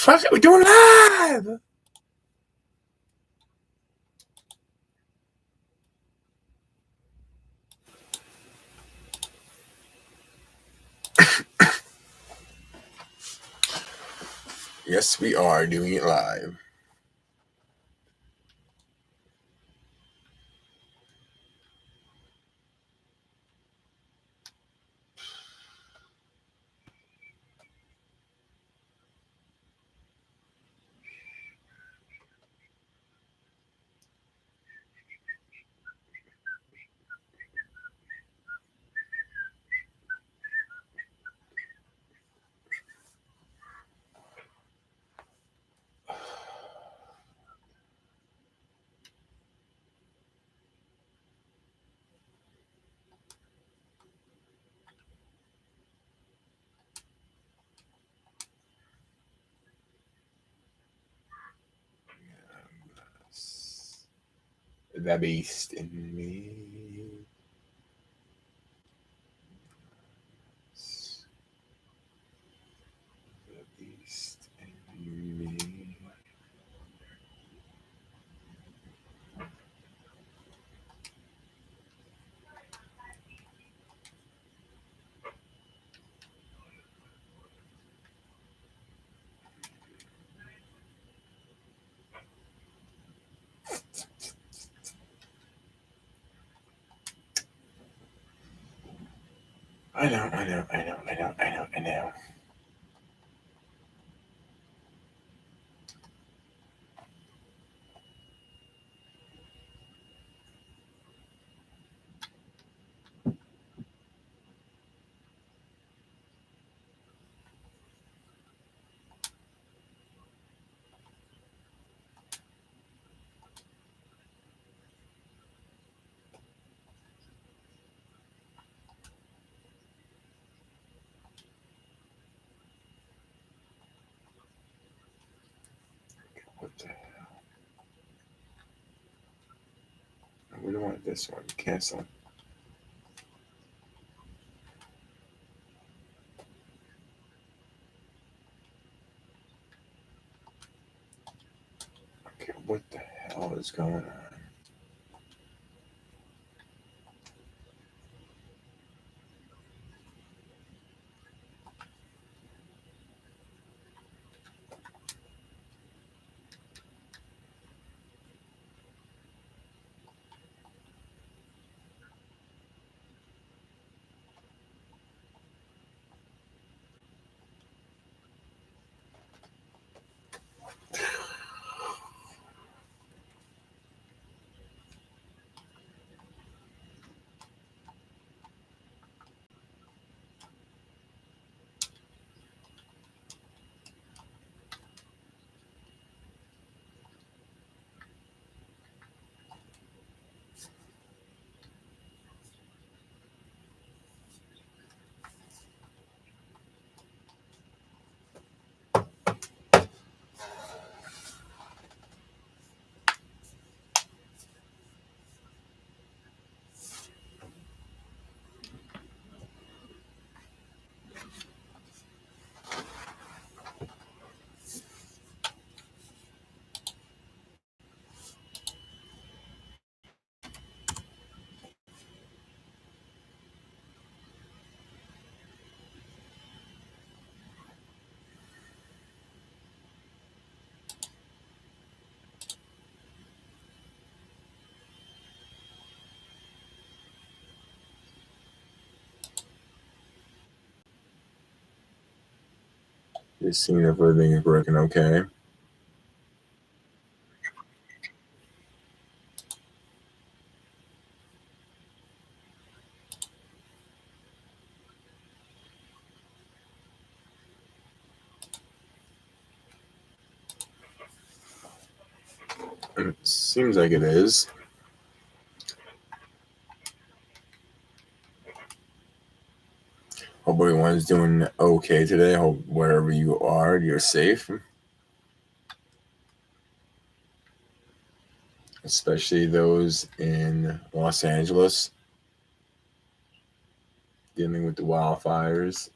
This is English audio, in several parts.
fuck it, we're doing live. Yes, we are doing it live. The beast in me. The beast in me. I know. What the hell? We don't want this one. Cancel. Okay, what the hell is going on? Just seeing if everything is working okay. It seems like it is. Hope everyone's doing okay today. Hope wherever you are, you're safe. Especially those in Los Angeles dealing with the wildfires.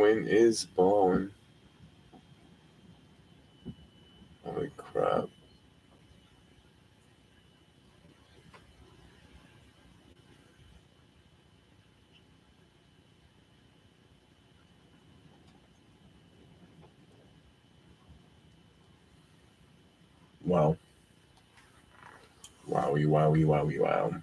wind is blowing. Holy crap. Wow. Wowie, wowie, wowie, wow.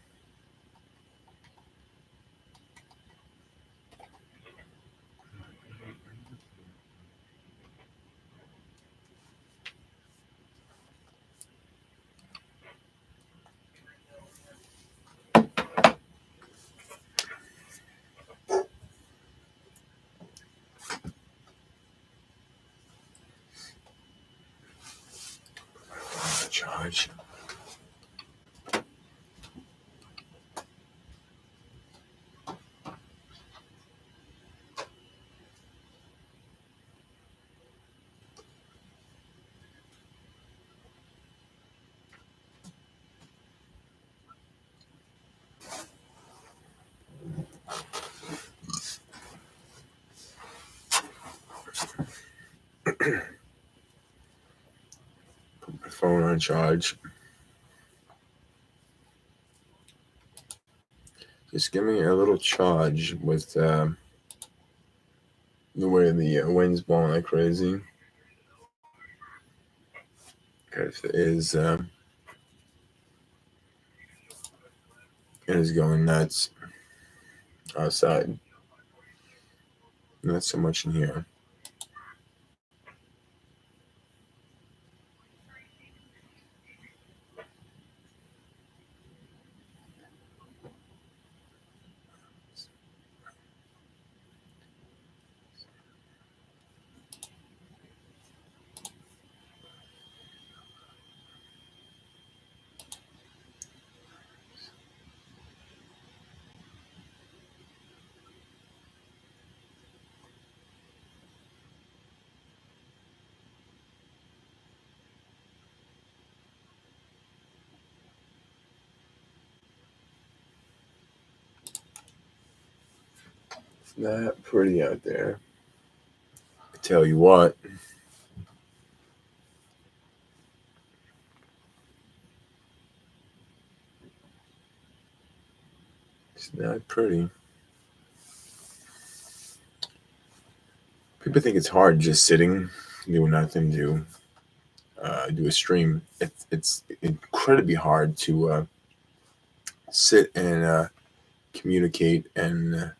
Charge. Put my phone on charge. Just give me a little charge with the way the wind's blowing like crazy. Because it is going nuts outside. Not so much in here. It's not pretty out there. I tell you what. It's not pretty. People think it's hard just sitting, doing nothing to do a stream. It's incredibly hard to sit and communicate and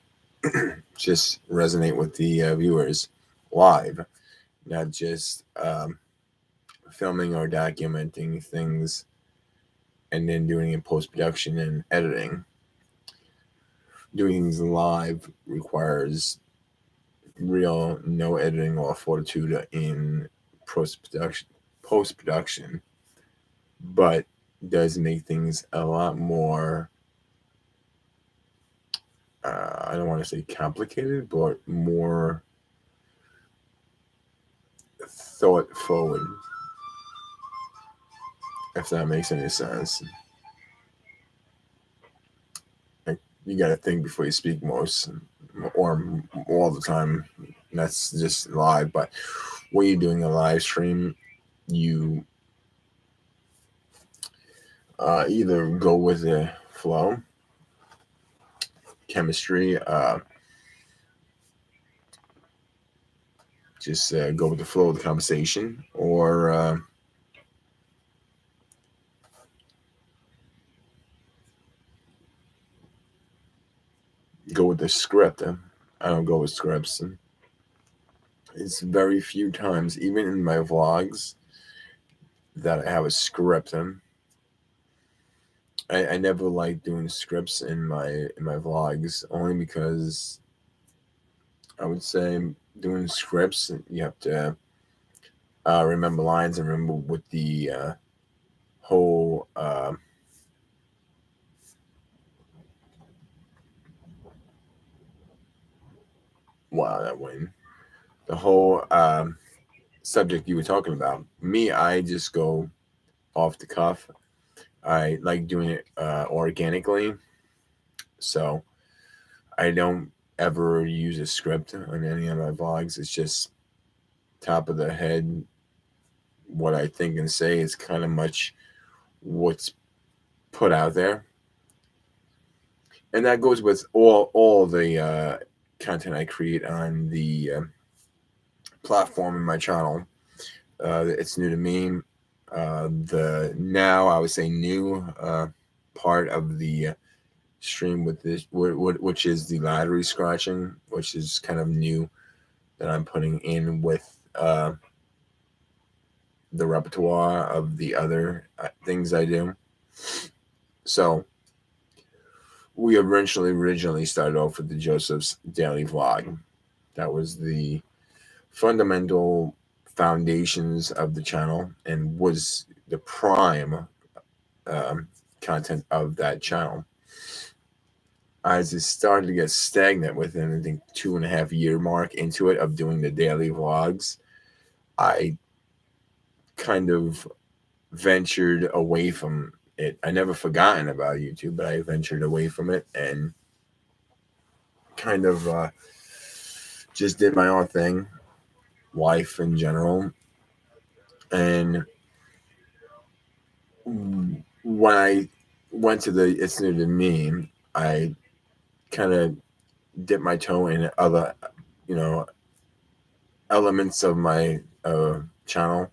just resonate with the viewers live, not just filming or documenting things and then doing it in post production and editing. Doing things live requires real no editing or fortitude in post production, but does make things a lot more. I don't want to say complicated, but more thought forward, if that makes any sense. Like, you got to think before you speak most, or all the time. That's just live. But when you're doing a live stream, you either go with the flow, chemistry, just go with the flow of the conversation, or go with the script. I don't go with scripts. It's very few times, even in my vlogs, that I have a script. I never like doing scripts in my vlogs, only because I would say doing scripts, you have to remember lines and remember what the whole wow, that win, the whole subject you were talking about. Me, I just go off the cuff. I like doing it organically, so I don't ever use a script on any of my vlogs. It's just top of the head, what I think and say is kind of much what's put out there. And that goes with all the content I create on the platform in my channel. It's new to me. The now I would say new part of the stream with this, which is the lottery scratching, which is kind of new that I'm putting in with the repertoire of the other things I do. So we originally started off with the Joseph's Daily Vlog. That was the fundamental foundations of the channel and was the prime content of that channel. As it started to get stagnant within, I think, 2.5 year mark into it of doing the daily vlogs, I kind of ventured away from it. I never forgotten about YouTube, but I ventured away from it and kind of just did my own thing, life in general. And when I went to the It's New to Me, I kind of dipped my toe in other, elements of my channel,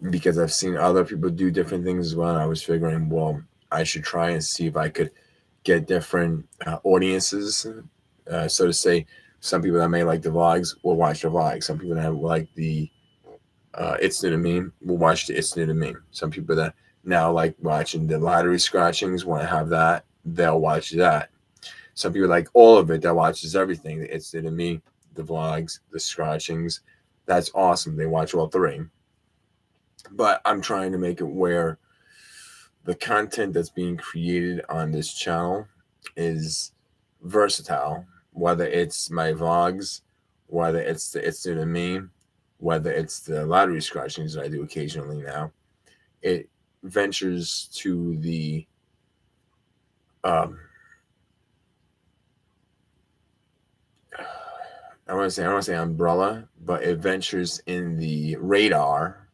because I've seen other people do different things as well. And I was figuring, well, I should try and see if I could get different audiences. So to say, some people that may like the vlogs will watch the vlogs. Some people that like the It's New to Me will watch the It's New to Me. Some people that now like watching the lottery scratchings want to have that, they'll watch that. Some people like all of it, that watches everything. The It's New to Me, the vlogs, the scratchings. That's awesome. They watch all three. But I'm trying to make it where the content that's being created on this channel is versatile, whether it's my vlogs, whether it's the It's New to Me, whether it's the lottery scratchings that I do occasionally now. It ventures to the I don't want to say umbrella, but it ventures in the radar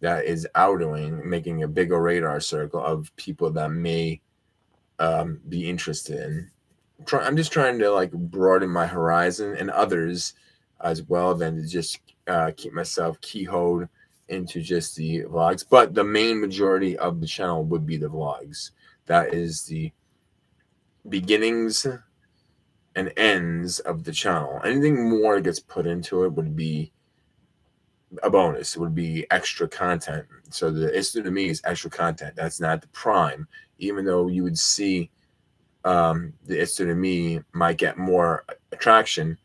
that is outdoing, making a bigger radar circle of people that may be interested in. I'm just trying to like broaden my horizon and others as well, than to just keep myself keyholed into just the vlogs. But the main majority of the channel would be the vlogs. That is the beginnings and ends of the channel. Anything more that gets put into it would be a bonus. It would be extra content. So the It's New to Me is extra content. That's not the prime, even though you would see the It's New to Me might get more attraction.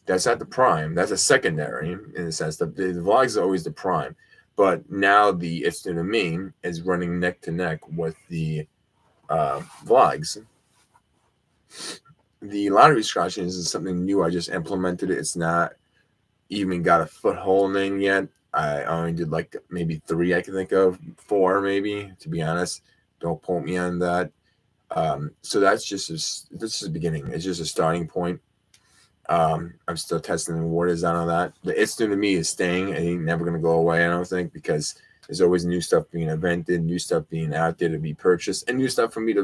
That's not the prime. That's a secondary in the sense that the vlogs are always the prime. But now the It's New to Me is running neck to neck with the vlogs. The lottery scratching is something new. I just implemented it. It's not even got a foothold in yet. I only did like maybe 3 I can think of, 4 maybe, to be honest. Don't quote me on that. So that's just the beginning. It's just a starting point. I'm still testing the waters out on that. The It's New to Me is staying. It ain't never gonna go away, I don't think, because there's always new stuff being invented, new stuff being out there to be purchased, and new stuff for me to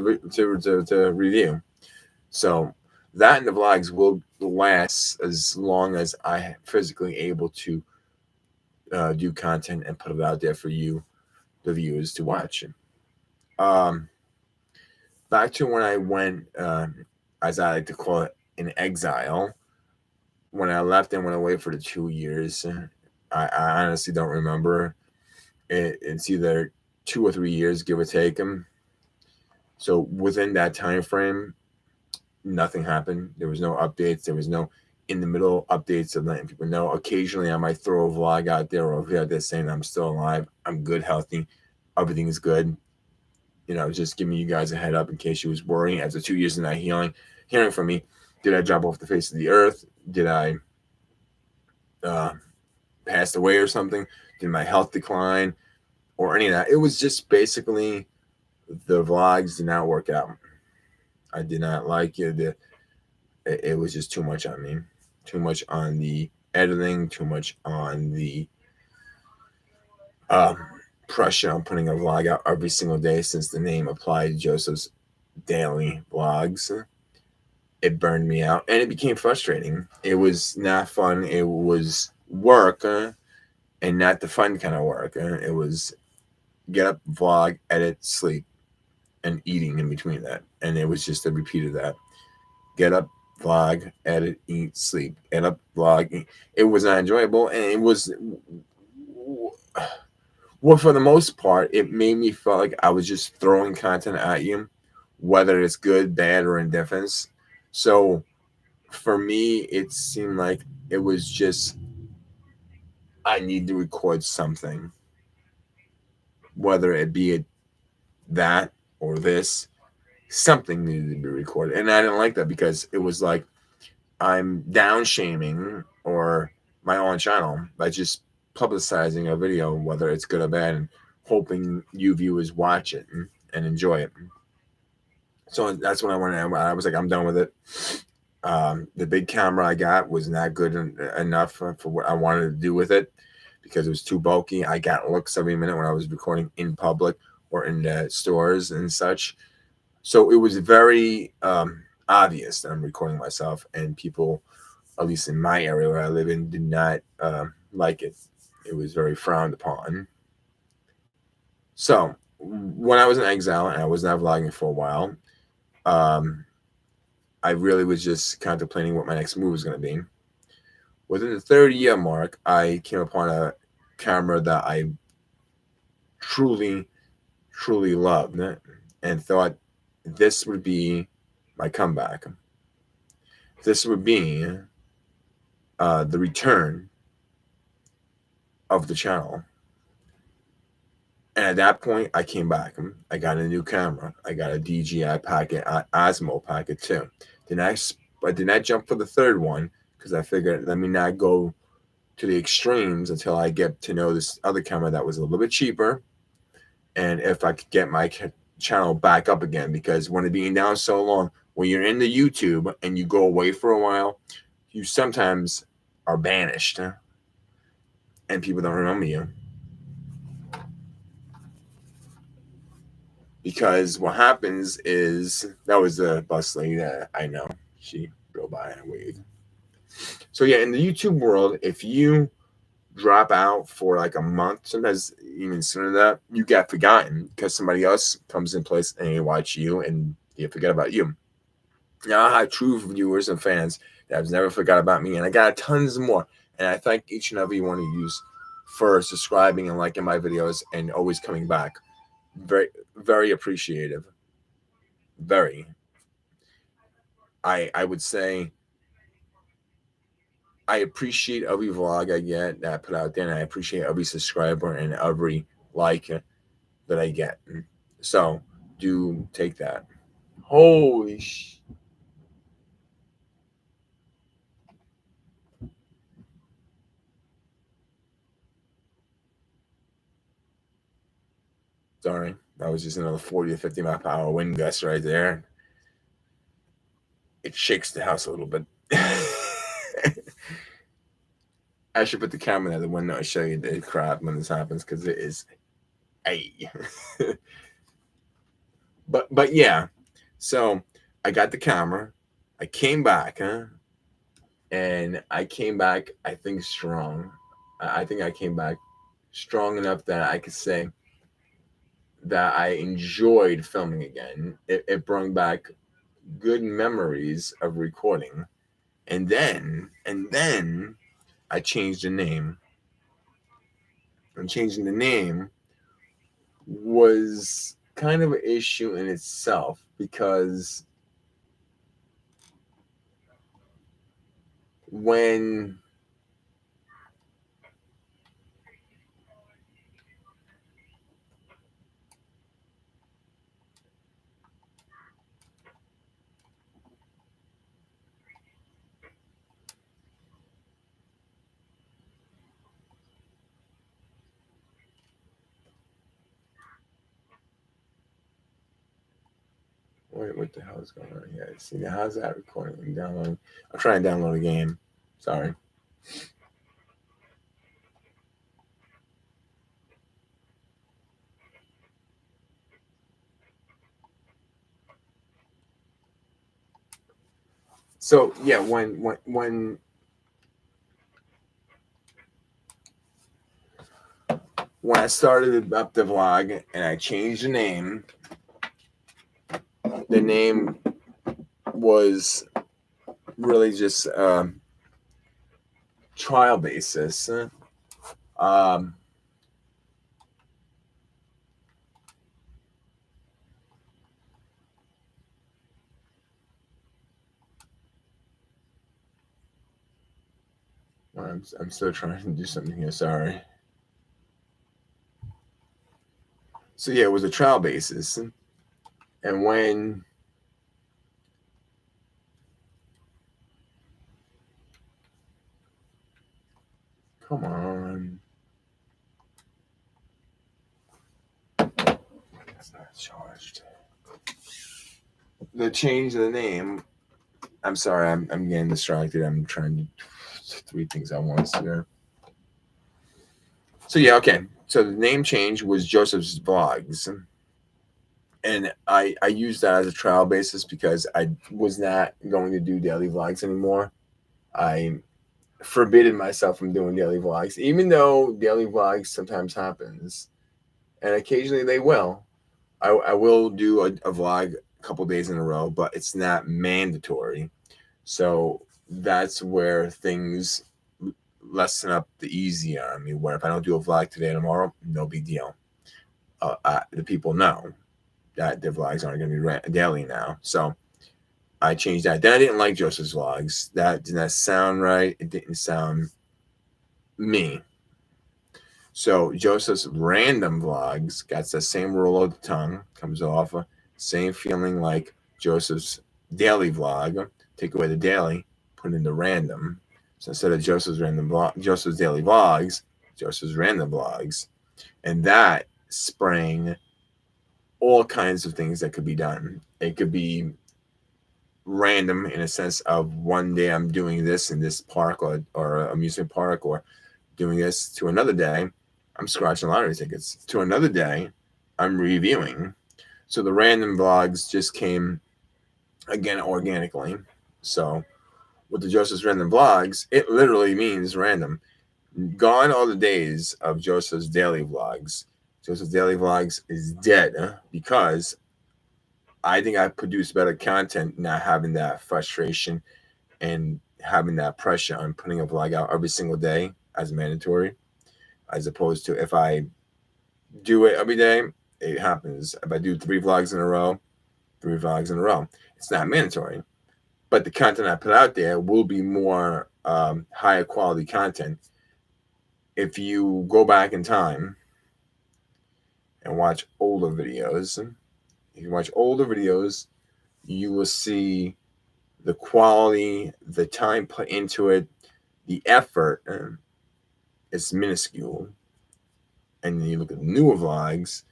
review. So that and the vlogs will last as long as I am physically able to do content and put it out there for you, the viewers, to watch. Back to when I went, as I like to call it, in exile. When I left and went away for the 2 years, I honestly don't remember. It's either 2 or 3 years, give or take them. So within that time frame, nothing happened. There was no updates. There was no in the middle updates of letting people know. Occasionally, I might throw a vlog out there or a video out there saying I'm still alive, I'm good, healthy, everything is good. Just giving you guys a head up in case you was worrying. After 2 years of not hearing from me, did I drop off the face of the earth? Did I pass away or something? Did my health decline or any of that? It was just basically the vlogs did not work out. I did not like it. it was just too much on me, too much on the editing, too much on the um, pressure on putting a vlog out every single day since the name applied to Joseph's daily vlogs. It burned me out and it became frustrating. It was not fun. It was work, and not the fun kind of work. It was get up, vlog, edit, sleep, and eating in between that. And it was just a repeat of that. Get up, vlog, edit, eat, sleep. Get up, vlog, eat. It was not enjoyable, and it was, well, for the most part, it made me feel like I was just throwing content at you, whether it's good, bad, or indifference. So for me, it seemed like it was just I need to record something, whether it be that or this, something needed to be recorded. And I didn't like that because it was like I'm down shaming or my own channel by just publicizing a video, whether it's good or bad, and hoping you viewers watch it and enjoy it. So that's when I went. I was like, I'm done with it. The big camera I got was not good enough for what I wanted to do with it because it was too bulky. I got looks every minute when I was recording in public or in the stores and such. So it was very obvious that I'm recording myself, and people, at least in my area where I live in, did not like it. It was very frowned upon. So when I was in exile and I was not vlogging for a while, um, I really was just contemplating what my next move was going to be. Within the 30-year mark, I came upon a camera that I truly, truly loved and thought this would be my comeback. This would be the return of the channel. And at that point, I came back. I got a new camera. I got a DJI Pocket, Osmo Pocket 2. I did not jump for the third one because I figured let me not go to the extremes until I get to know this other camera that was a little bit cheaper, and if I could get my channel back up again. Because when it being down so long, when you're in the YouTube and you go away for a while, you sometimes are banished, and people don't remember you. Because what happens is that was the bus lady that I know. She drove by and waved. So yeah, in the YouTube world, if you drop out for like a month, sometimes even sooner than that, you get forgotten because somebody else comes in place and they watch you and they forget about you. Now I have true viewers and fans that have never forgot about me, and I got tons more. And I thank each and every one of you for subscribing and liking my videos and always coming back. Very, very appreciative. Very. I would say I appreciate every vlog I get that I put out there, and I appreciate every subscriber and every like that I get. So do take that. Holy sh! Sorry, that was just another 40 to 50 mile per hour wind gust right there. It shakes the house a little bit. I should put the camera at the window and show you the crowd when this happens because it is a. but yeah, so I got the camera. I came back, and I came back. I think strong. I think I came back strong enough that I could say that I enjoyed filming again. It brought back good memories of recording, and then I changed the name. And changing the name was kind of an issue in itself because when Wait, what the hell is going on here? See, now how's that recording? Downloading. I'm trying to download a game. Sorry. So yeah, when I started up the vlog and I changed the name was really just trial basis. Um, I'm still trying to do something here. Sorry. So yeah, it was a trial basis, and when come on, that's not charged. The change of the name. I'm sorry, I'm getting distracted. I'm trying to do 3 things at once here. So yeah, okay. So the name change was Joseph's Vlogs, and I used that as a trial basis because I was not going to do daily vlogs anymore. I forbidden myself from doing daily vlogs, even though daily vlogs sometimes happens, and occasionally they will. I will do a vlog a couple days in a row, but it's not mandatory. So that's where things lessen up the easy on me. Where if I don't do a vlog today or tomorrow, no big deal. The people know that their vlogs aren't going to be daily now. So I changed that. Then I didn't like Joseph's vlogs. That did not sound right. It didn't sound me. So Joseph's random vlogs got the same roll of the tongue, comes off, same feeling like Joseph's daily vlog. Take away the daily, put in the random. So instead of Joseph's daily vlogs, Joseph's random vlogs, and that sprang all kinds of things that could be done. It could be random in a sense of one day I'm doing this in this park or amusement park, or doing this to another day I'm scratching lottery tickets, to another day I'm reviewing. So the random vlogs just came again organically. So with the Joseph's random vlogs, it literally means random. Gone all the days of Joseph's daily vlogs. Joseph's daily vlogs is dead because I think I produce better content not having that frustration and having that pressure on putting a vlog out every single day as mandatory, as opposed to if I do it every day, it happens. If I do 3 vlogs in a row, it's not mandatory. But the content I put out there will be more higher quality content. If you go back in time and watch older videos, you will see the quality, the time put into it, the effort is minuscule. And then you look at newer vlogs,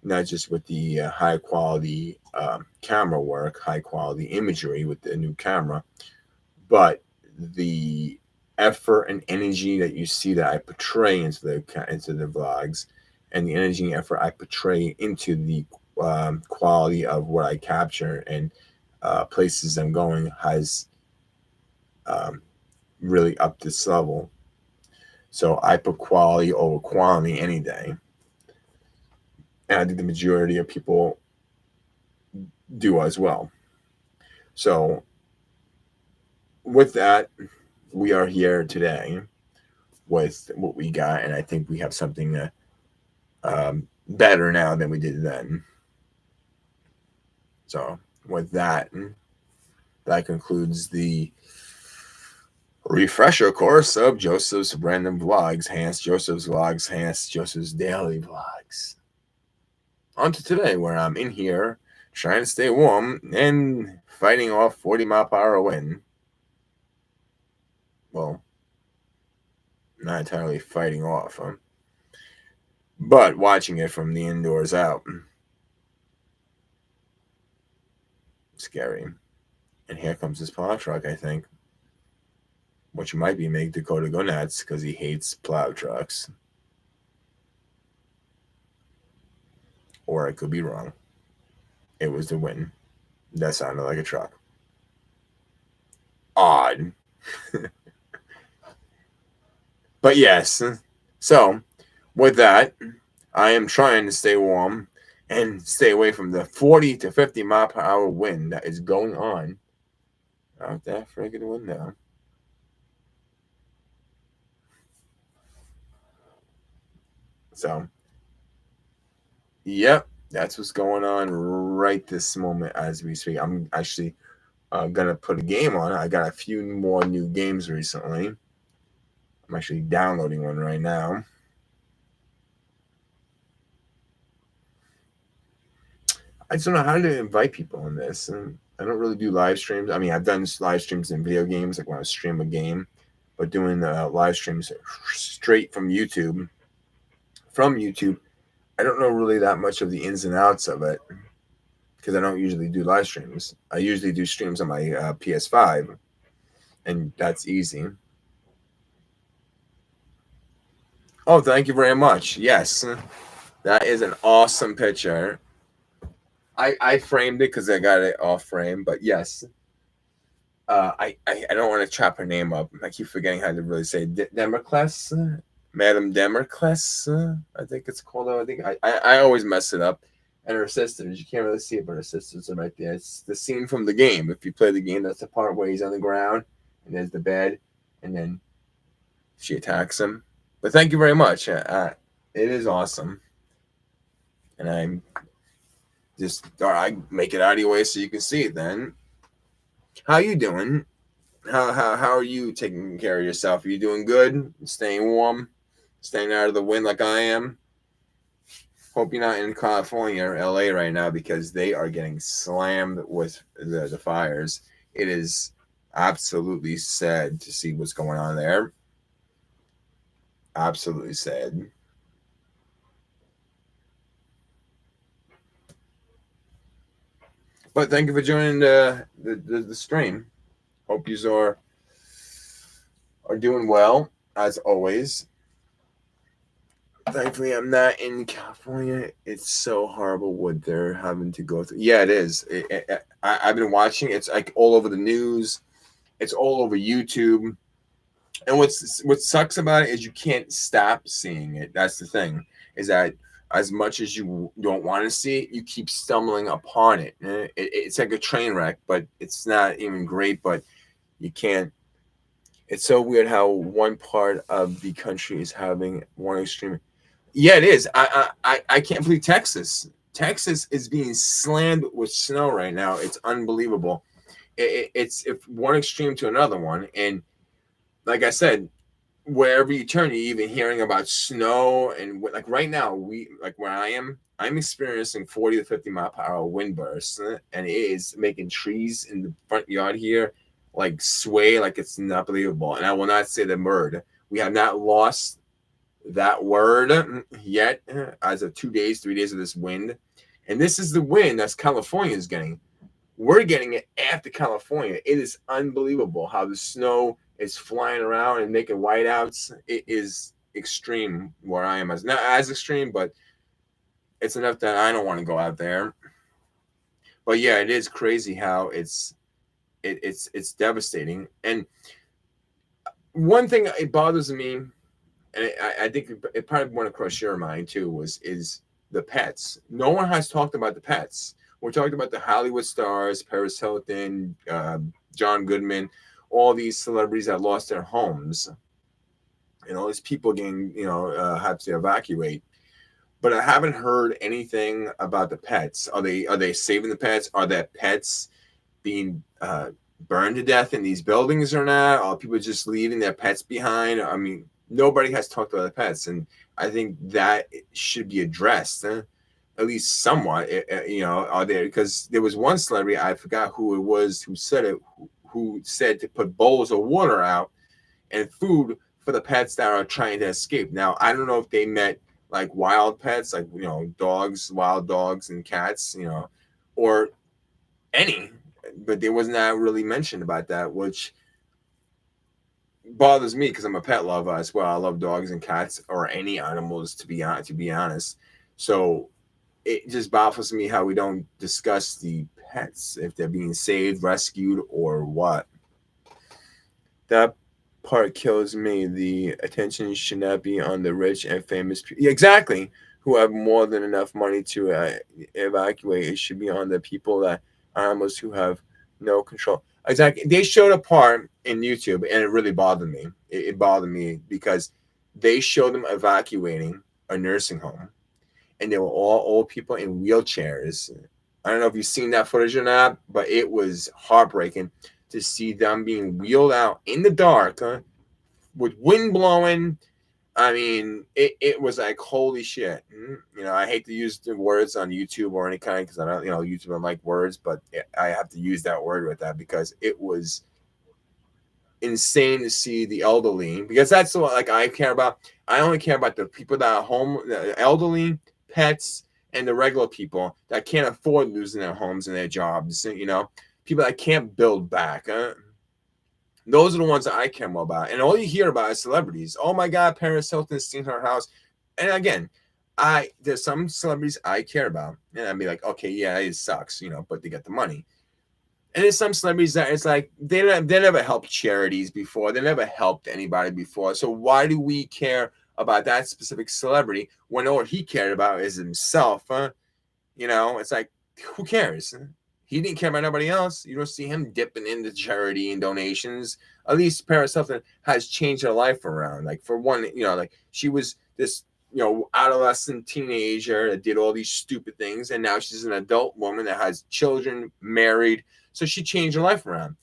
not just with the high quality camera work, high quality imagery with the new camera, but the effort and energy that you see that I portray into the vlogs, and the energy and effort I portray into the quality of what I capture and places I'm going has really upped this level. So I put quality over quantity any day. And I think the majority of people do as well. So with that, we are here today with what we got, and I think we have something better now than we did then. So with that, that concludes the refresher course of Joseph's random vlogs, hence Joseph's vlogs, hence Joseph's daily vlogs. On to today, where I'm in here trying to stay warm and fighting off 40-mile-per-hour wind. Well, not entirely fighting off, but watching it from the indoors out. Scary. And here comes this plow truck, I think. Which might be make Dakota go nuts because he hates plow trucks. Or I could be wrong. It was the wind. That sounded like a truck. Odd. But yes. So, with that, I am trying to stay warm and stay away from the 40 to 50 mile per hour wind that is going on out that friggin' window. So, yep, that's what's going on right this moment as we speak. I'm actually gonna put a game on. I got a few more new games recently. I'm actually downloading one right now. I just don't know how to invite people on this. And I don't really do live streams. I mean, I've done live streams in video games, like when I stream a game, but doing live streams straight from YouTube, I don't know really that much of the ins and outs of it because I don't usually do live streams. I usually do streams on my PS5, and that's easy. Oh, thank you very much. Yes, that is an awesome picture. I framed it because I got it off frame, but yes. I don't want to chop her name up. I keep forgetting how to really say Democles, Madame Democles. I think it's called. I think I always mess it up. And her sisters, you can't really see it, but her sisters are right there. It's the scene from the game. If you play the game, that's the part where he's on the ground and there's the bed, and then she attacks him. But thank you very much. It is awesome, and I'm just I make it out of your way so you can see it. Then, how you doing? How are you taking care of yourself? Are you doing good? Staying warm? Staying out of the wind like I am? Hope you're not in California or LA right now because they are getting slammed with the fires. It is absolutely sad to see what's going on there. Absolutely sad. But thank you for joining the stream. Hope you are doing well as always. Thankfully, I'm not in California. It's so horrible what they're having to go through. Yeah, it is. I've been watching. It's like all over the news. It's all over YouTube. And what sucks about it is you can't stop seeing it. That's the thing. Is that as much as you don't want to see it, you keep stumbling upon it. It's like a train wreck, but it's not even great. But you can't. It's so weird how one part of the country is having one extreme. Yeah, it is. I can't believe Texas. Texas is being slammed with snow right now. It's unbelievable. It's if one extreme to another one, and like I said, wherever you turn, you're even hearing about snow. And like right now, we like where I'm experiencing 40 to 50 mile per hour wind bursts, and it is making trees in the front yard here like sway like it's not believable. And I will not say the word. We have not lost that word yet as of 2 days, 3 days of this wind. And this is the wind that's California is getting. We're getting it after California. It is unbelievable how the snow is flying around and making whiteouts. It is extreme where I am. Not as extreme, but it's enough that I don't want to go out there. But yeah, it is crazy how it's devastating. And one thing it bothers me, and I think it probably went across your mind too, is the pets. No one has talked about the pets. We're talking about the Hollywood stars, Paris Hilton, John Goodman, all these celebrities that lost their homes, and all these people getting, have to evacuate. But I haven't heard anything about the pets. Are they saving the pets? Are their pets being burned to death in these buildings or not? Are people just leaving their pets behind? I mean, nobody has talked about the pets, and I think that should be addressed, at least somewhat. Are there, because there was one celebrity, I forgot who it was, who said to put bowls of water out and food for the pets that are trying to escape. Now, I don't know if they meant like wild pets, like dogs, wild dogs and cats, or any. but there was not really mentioned about that, which bothers me because I'm a pet lover as well. I love dogs and cats or any animals to be honest. So it just baffles me how we don't discuss the pets if they're being saved, rescued, or what. That part kills me. The attention should not be on the rich and famous people. Yeah, exactly. Who have more than enough money to evacuate. It should be on the people that animals who have no control. Exactly. They showed a part in YouTube, and it really bothered me. It bothered me because they showed them evacuating a nursing home, and they were all old people in wheelchairs. I don't know if you've seen that footage or not, but it was heartbreaking to see them being wheeled out in the dark with wind blowing. I mean, it was like, holy shit. I hate to use the words on YouTube or any kind because I don't, YouTube don't like words, but I have to use that word with that because it was insane to see the elderly, because that's what like I care about. I only care about the people that are home, the elderly, pets, and the regular people that can't afford losing their homes and their jobs. People that can't build back. Those are the ones that I care more about. And all you hear about is celebrities. Oh my God, Paris Hilton's seen her house. And again, there's some celebrities I care about, and I'd be like, okay, yeah, it sucks, but they get the money. And there's some celebrities that it's like they never helped charities before. They never helped anybody before. So why do we care about that specific celebrity when all he cared about is himself? It's like, who cares? He didn't care about nobody else. You don't see him dipping into charity and donations. At least Paris Hilton has changed her life around. Like for one, like she was this, adolescent teenager that did all these stupid things, and now she's an adult woman that has children, married. So she changed her life around.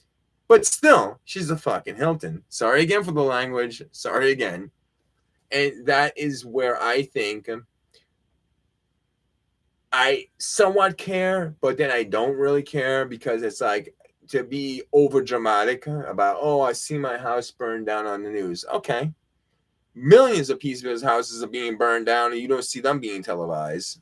But still, she's a fucking Hilton. Sorry again for the language. Sorry again. And that is where I think I somewhat care, but then I don't really care because it's like to be over dramatic about, oh, I see my house burned down on the news. Okay. Millions of people's houses are being burned down and you don't see them being televised.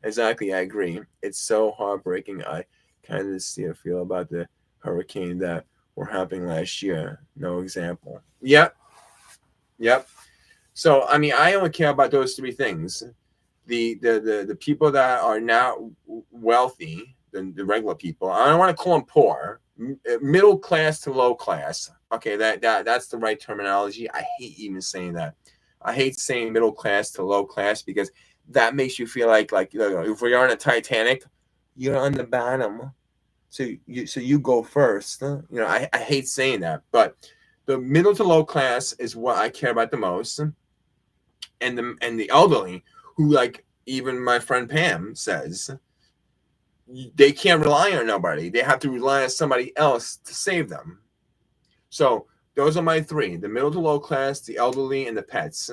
Exactly. I agree. It's so heartbreaking. I kind of see a feel about the hurricane that were happening last year. No example. Yep. Yep. So, I mean, I only care about those three things. The people that are now wealthy, the regular people. I don't want to call them poor, middle class to low class. Okay, that's the right terminology. I hate even saying that. I hate saying middle class to low class because that makes you feel like if we are on a Titanic, you're on the bottom, so you go first. I hate saying that, but the middle to low class is what I care about the most, and the elderly, who, like even my friend Pam says, they can't rely on nobody. They have to rely on somebody else to save them. So those are my three: the middle to low class, the elderly, and the pets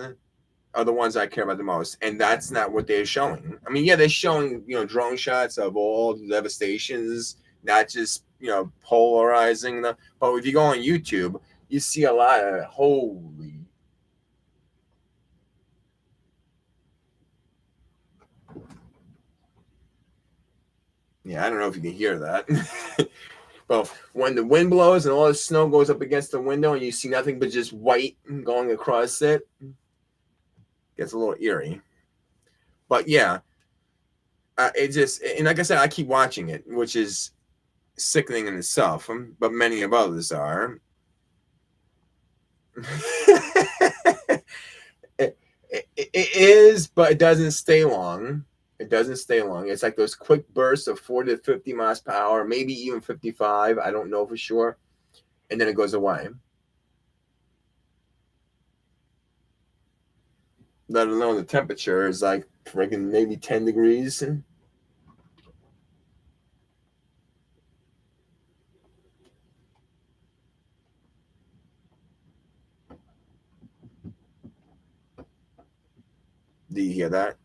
are the ones I care about the most. And that's not what they're showing. I mean, yeah, they're showing drone shots of all the devastations, not just polarizing them. But if you go on YouTube, you see a lot of holy. Yeah, I don't know if you can hear that. But when the wind blows and all the snow goes up against the window and you see nothing but just white going across it, gets a little eerie. But yeah, it just, and like I said, I keep watching it, which is sickening in itself, but many of others are. It is, but it doesn't stay long. It doesn't stay long. It's like those quick bursts of 40 to 50 miles per hour, maybe even 55. I don't know for sure. And then it goes away. Let alone the temperature is like freaking maybe 10 degrees. Do you hear that?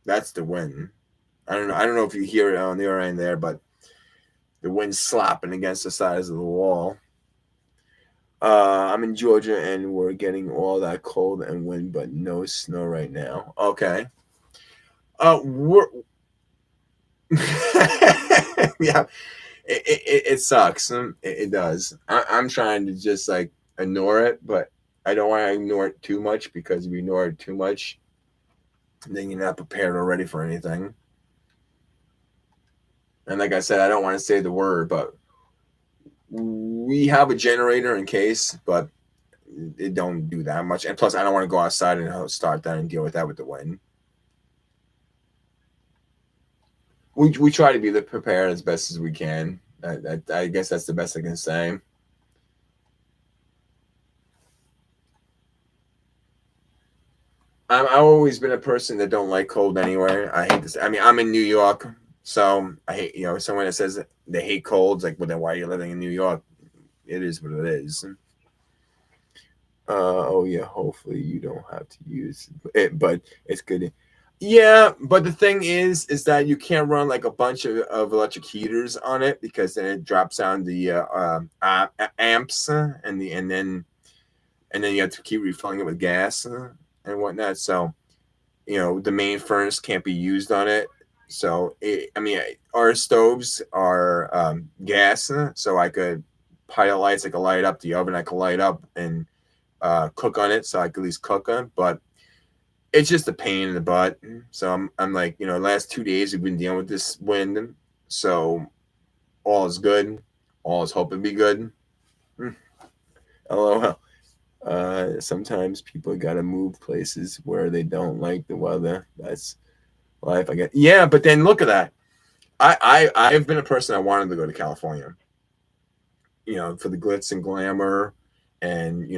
That's the wind. I don't know. I don't know if you hear it on the other end there, but the wind's slapping against the sides of the wall. I'm in Georgia and we're getting all that cold and wind, but no snow right now. Okay. We're yeah. it sucks. It does. I'm trying to just like ignore it, but I don't want to ignore it too much, because if you ignore it too much, then you're not prepared or ready for anything. And like I said, I don't want to say the word, but we have a generator in case, but it don't do that much. And plus, I don't want to go outside and start that and deal with that with the wind. We try to be prepared as best as we can. I guess that's the best I can say. I've always been a person that don't like cold anyway. I hate this. I mean, I'm in New York, so I hate, someone that says they hate colds. Like, well, then why are you living in New York? It is what it is. Oh yeah, hopefully you don't have to use it, but it's good. Yeah, but the thing is that you can't run like a bunch of electric heaters on it, because then it drops down the amps, and then you have to keep refilling it with gas and whatnot. So the main furnace can't be used on it. So I mean, our stoves are gas, so I could pilot lights. I could light up the oven. I could light up and cook on it, so I could at least cook on. But it's just a pain in the butt. So I'm like, last 2 days we've been dealing with this wind. So all is good. All is hoping to be good. LOL. Sometimes people gotta move places where they don't like the weather. That's life, I guess. Yeah, but then look at that. I've been a person that wanted to go to California, for the glitz and glamour, and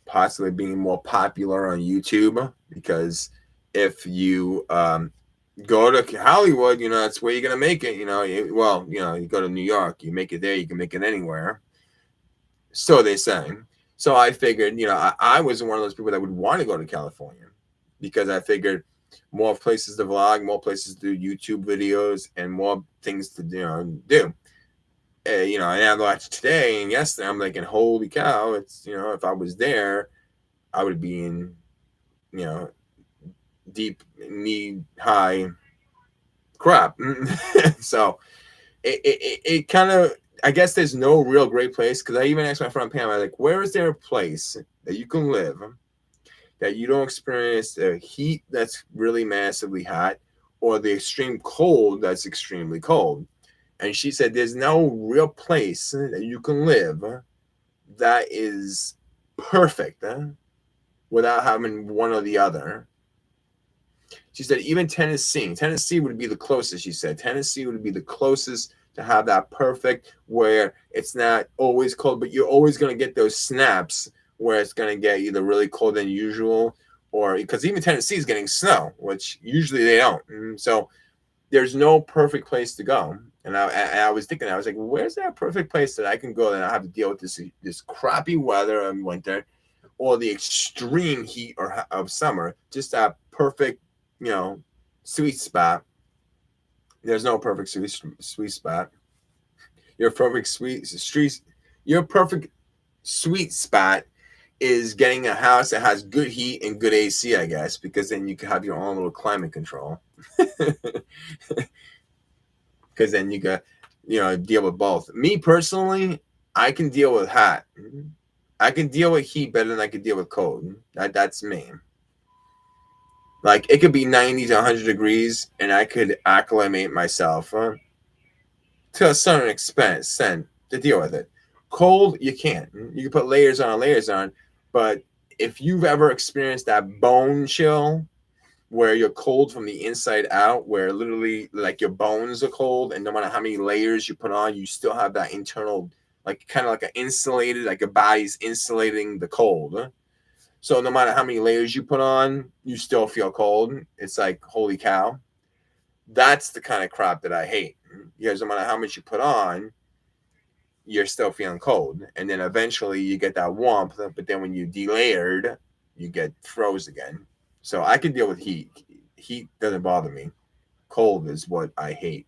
possibly being more popular on YouTube. Because if you go to Hollywood, that's where you're gonna make it. You go to New York, you make it there, you can make it anywhere. So they say. So I figured, I was one of those people that would want to go to California, because I figured more places to vlog, more places to do YouTube videos, and more things to do. And I watched today and yesterday, I'm thinking, holy cow! It's if I was there, I would be in deep knee high crap. So it kind of, I guess there's no real great place, because I even asked my friend Pam, I was like, where is there a place that you can live that you don't experience the heat that's really massively hot, or the extreme cold that's extremely cold? And she said there's no real place that you can live that is perfect without having one or the other. She said even Tennessee would be the closest. She said Tennessee would be the closest to have that perfect, where it's not always cold, but you're always going to get those snaps where it's going to get either really cold than usual, or because even Tennessee is getting snow, which usually they don't. So there's no perfect place to go. And I was thinking, I was like, where's that perfect place that I can go that I have to deal with this crappy weather in winter, or the extreme heat of summer? Just that perfect, sweet spot. There's no perfect sweet spot. Your perfect your perfect sweet spot is getting a house that has good heat and good AC, I guess, because then you can have your own little climate control. Because then you got, deal with both. Me personally, I can deal with hot. I can deal with heat better than I can deal with cold. That's me. Like, it could be 90 to 100 degrees, and I could acclimate myself to a certain extent to deal with it. Cold, you can't. You can put layers on, but if you've ever experienced that bone chill, where you're cold from the inside out, where literally like your bones are cold, and no matter how many layers you put on, you still have that internal, like kind of like an insulated, like your body's insulating the cold. So no matter how many layers you put on, you still feel cold. It's like, holy cow. That's the kind of crap that I hate, because no matter how much you put on, you're still feeling cold. And then eventually you get that warmth, but then when you delayered, you get froze again. So I can deal with heat. Heat doesn't bother me. Cold is what I hate.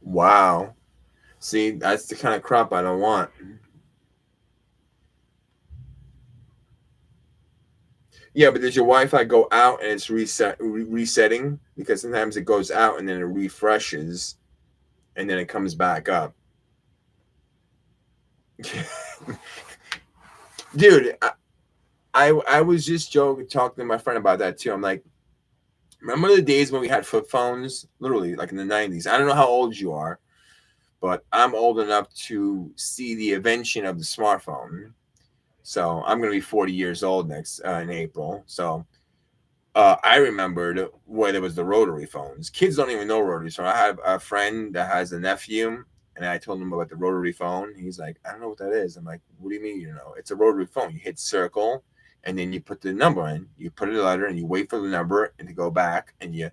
Wow. See, that's the kind of crap I don't want. Yeah, but does your Wi-Fi go out and it's resetting? Because sometimes it goes out and then it refreshes and then it comes back up. Dude, I was just talking to my friend about that too. I'm like, remember the days when we had flip phones? Literally, like in the 90s. I don't know how old you are, but I'm old enough to see the invention of the smartphone. So I'm going to be 40 years old next in April. So I remembered where there was the rotary phones. Kids don't even know rotary. So I have a friend that has a nephew, and I told him about the rotary phone. He's like, I don't know what that is. I'm like, what do you mean? You know, it's a rotary phone. You hit circle, and then you put the number in. You put a letter, and you wait for the number, and to go back, and you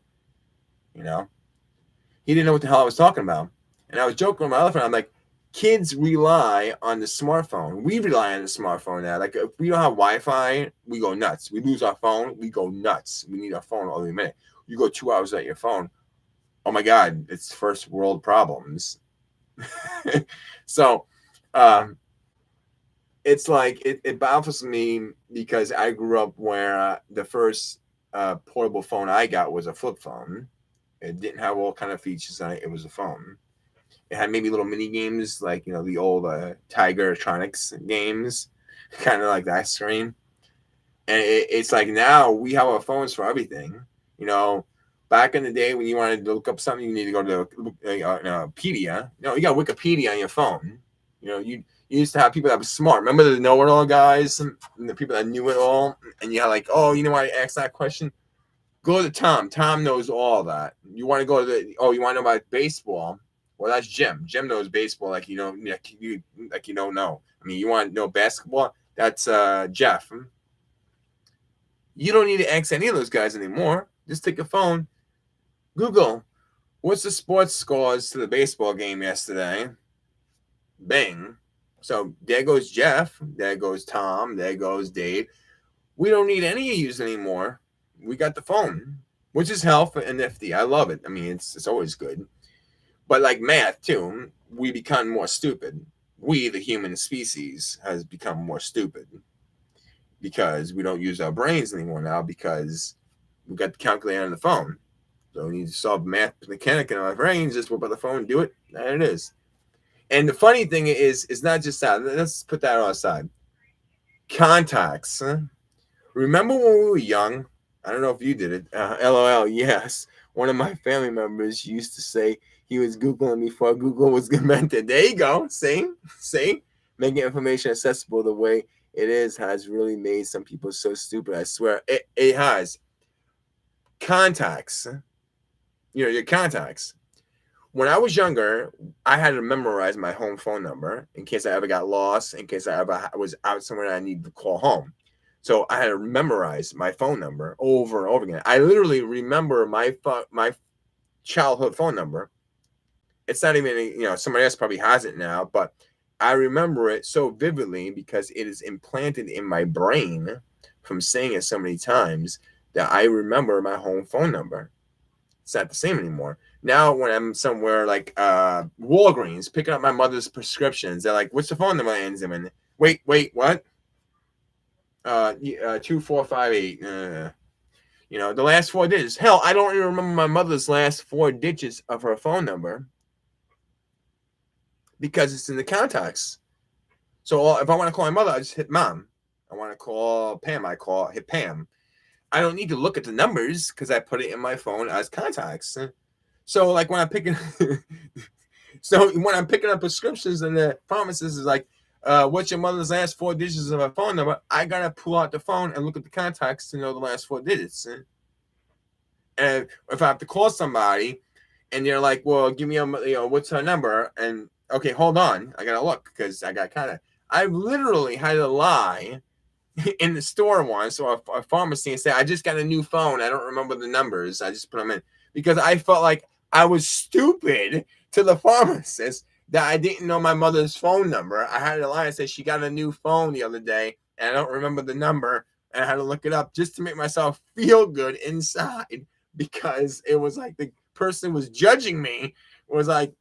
know, he didn't know what the hell I was talking about. And I was joking with my other friend. I'm like, kids rely on the smartphone. We rely on the smartphone now. Like if we don't have Wi-Fi, we go nuts. We lose our phone, we go nuts. We need our phone every minute. You go 2 hours without your phone. Oh my God, it's first world problems. So it's like it baffles me because I grew up where the first portable phone I got was a flip phone. It didn't have all kind of features on it. It was a phone. It had maybe little mini games like the old Tiger Electronics games, kind of like that screen. And it's like now we have our phones for everything. You know, back in the day when you wanted to look up something, you need to go to Wikipedia. You got Wikipedia on your phone. You used to have people that were smart. Remember the know-it-all guys and the people that knew it all, and you had like, oh, you know why I asked that question? Go to Tom. Tom knows all that. You want to go to you want to know about baseball? Well, that's Jim. Jim knows baseball like you don't know. I mean, you want to know basketball? That's Jeff. You don't need to ask any of those guys anymore. Just take a phone, Google, what's the sports scores to the baseball game yesterday? Bang. So there goes Jeff. There goes Tom. There goes Dave. We don't need any of yous anymore. We got the phone, which is helpful and nifty. I love it. I mean, it's always good. But like math too, we become more stupid. We, the human species, has become more stupid because we don't use our brains anymore now because we got the calculator on the phone. So we need to solve math mechanic in our brains, just whip out the phone, do it. There it is. And the funny thing is, it's not just that. Let's put that on aside. Contacts. Huh? Remember when we were young? I don't know if you did it. LOL, yes. One of my family members used to say he was Googling me before Google was invented. There you go. See? Making information accessible the way it is has really made some people so stupid. I swear. It has. Contacts. Your contacts. When I was younger, I had to memorize my home phone number in case I ever got lost, in case I ever was out somewhere and I needed to call home. So I had to memorize my phone number over and over again. I literally remember my childhood phone number. It's not even, somebody else probably has it now, but I remember it so vividly because it is implanted in my brain from saying it so many times that I remember my home phone number. It's not the same anymore. Now, when I'm somewhere like Walgreens picking up my mother's prescriptions, they're like, "What's the phone number?" Ends them in wait, what? 2458. The last 4 digits. Hell, I don't even remember my mother's last 4 digits of her phone number because it's in the contacts. So if I want to call my mother, I just hit mom. I want to call Pam, I hit Pam. I don't need to look at the numbers because I put it in my phone as contacts. So like when I'm picking up prescriptions and the pharmacist is like, what's your mother's last 4 digits of her phone number? I gotta pull out the phone and look at the contacts to know the last 4 digits. And if I have to call somebody and they're like, well, give me what's her number? And okay, hold on, I gotta look because I got I literally had to lie in the store once or a pharmacy and say, I just got a new phone. I don't remember the numbers. I just put them in because I felt like I was stupid to the pharmacist that I didn't know my mother's phone number. I had to lie and say she got a new phone the other day and I don't remember the number. And I had to look it up just to make myself feel good inside because it was like the person was judging me. It was like,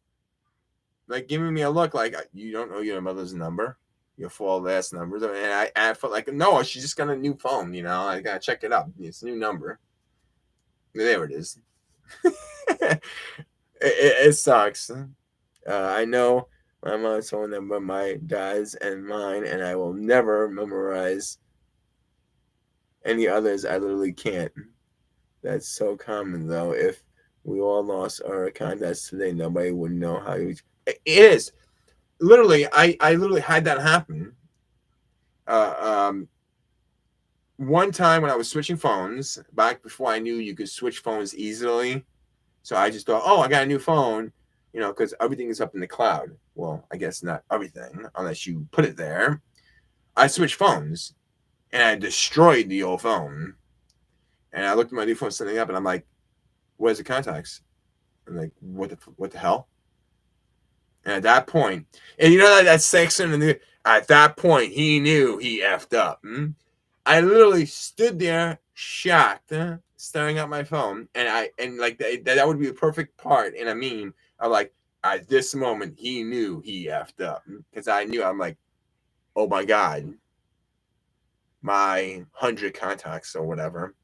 like giving me a look like you don't know your mother's number, your full last numbers. And I felt like, no, she just got a new phone. I gotta check it up. It's a new number. There it is. It sucks. I know my mom's phone number, my dad's and mine, and I will never memorize any others. I literally can't. That's so common, though. If we all lost our contacts today, nobody would know how to. It is literally. I literally had that happen. Uh, um, One time when I was switching phones back before I knew you could switch phones easily. So I just thought, oh, I got a new phone, because everything is up in the cloud. Well, I guess not everything, unless you put it there. I switched phones and I destroyed the old phone. And I looked at my new phone setting up and I'm like, where's the contacts? I'm like, what the hell? And at that point, and that section, at that point, he knew he effed up. I literally stood there shocked, staring at my phone, and like that would be the perfect part in a meme of like, at this moment he knew he effed up, because I knew. I'm like, oh my god, my 100 contacts or whatever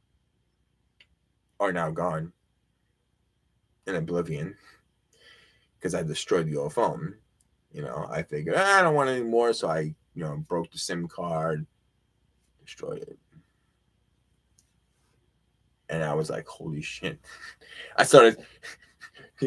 are now gone in oblivion because I destroyed the old phone. I figured I don't want it anymore, so I broke the SIM card, destroyed it. And I was like, holy shit. I started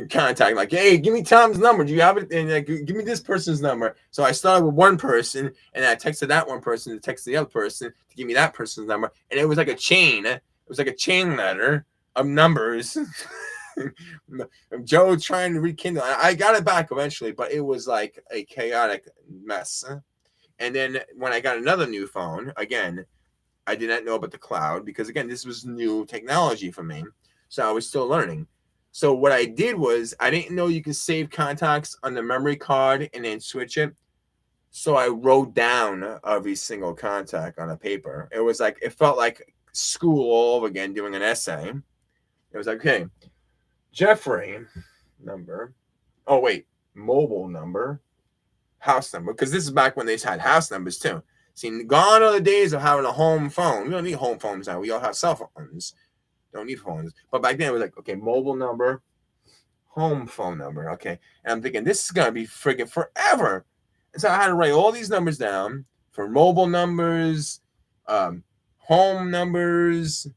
contacting, like, hey, give me Tom's number. Do you have it? And like, give me this person's number. So I started with one person, and I texted that one person to text the other person to give me that person's number. And it was like a chain. It was like a chain letter of numbers. Joe trying to rekindle. I got it back eventually, but it was like a chaotic mess. And then when I got another new phone, again, I did not know about the cloud because, again, this was new technology for me. So I was still learning. So what I did was I didn't know you can save contacts on the memory card and then switch it. So I wrote down every single contact on a paper. It felt like school all over again, doing an essay. It was like, okay, Jeffrey number. Oh, wait, mobile number, house number. Because this is back when they had house numbers too. See, gone are the days of having a home phone. We don't need home phones now. We all have cell phones. Don't need phones. But back then it was like, okay, mobile number, home phone number. Okay. And I'm thinking, this is going to be friggin' forever. And so I had to write all these numbers down for mobile numbers, home numbers,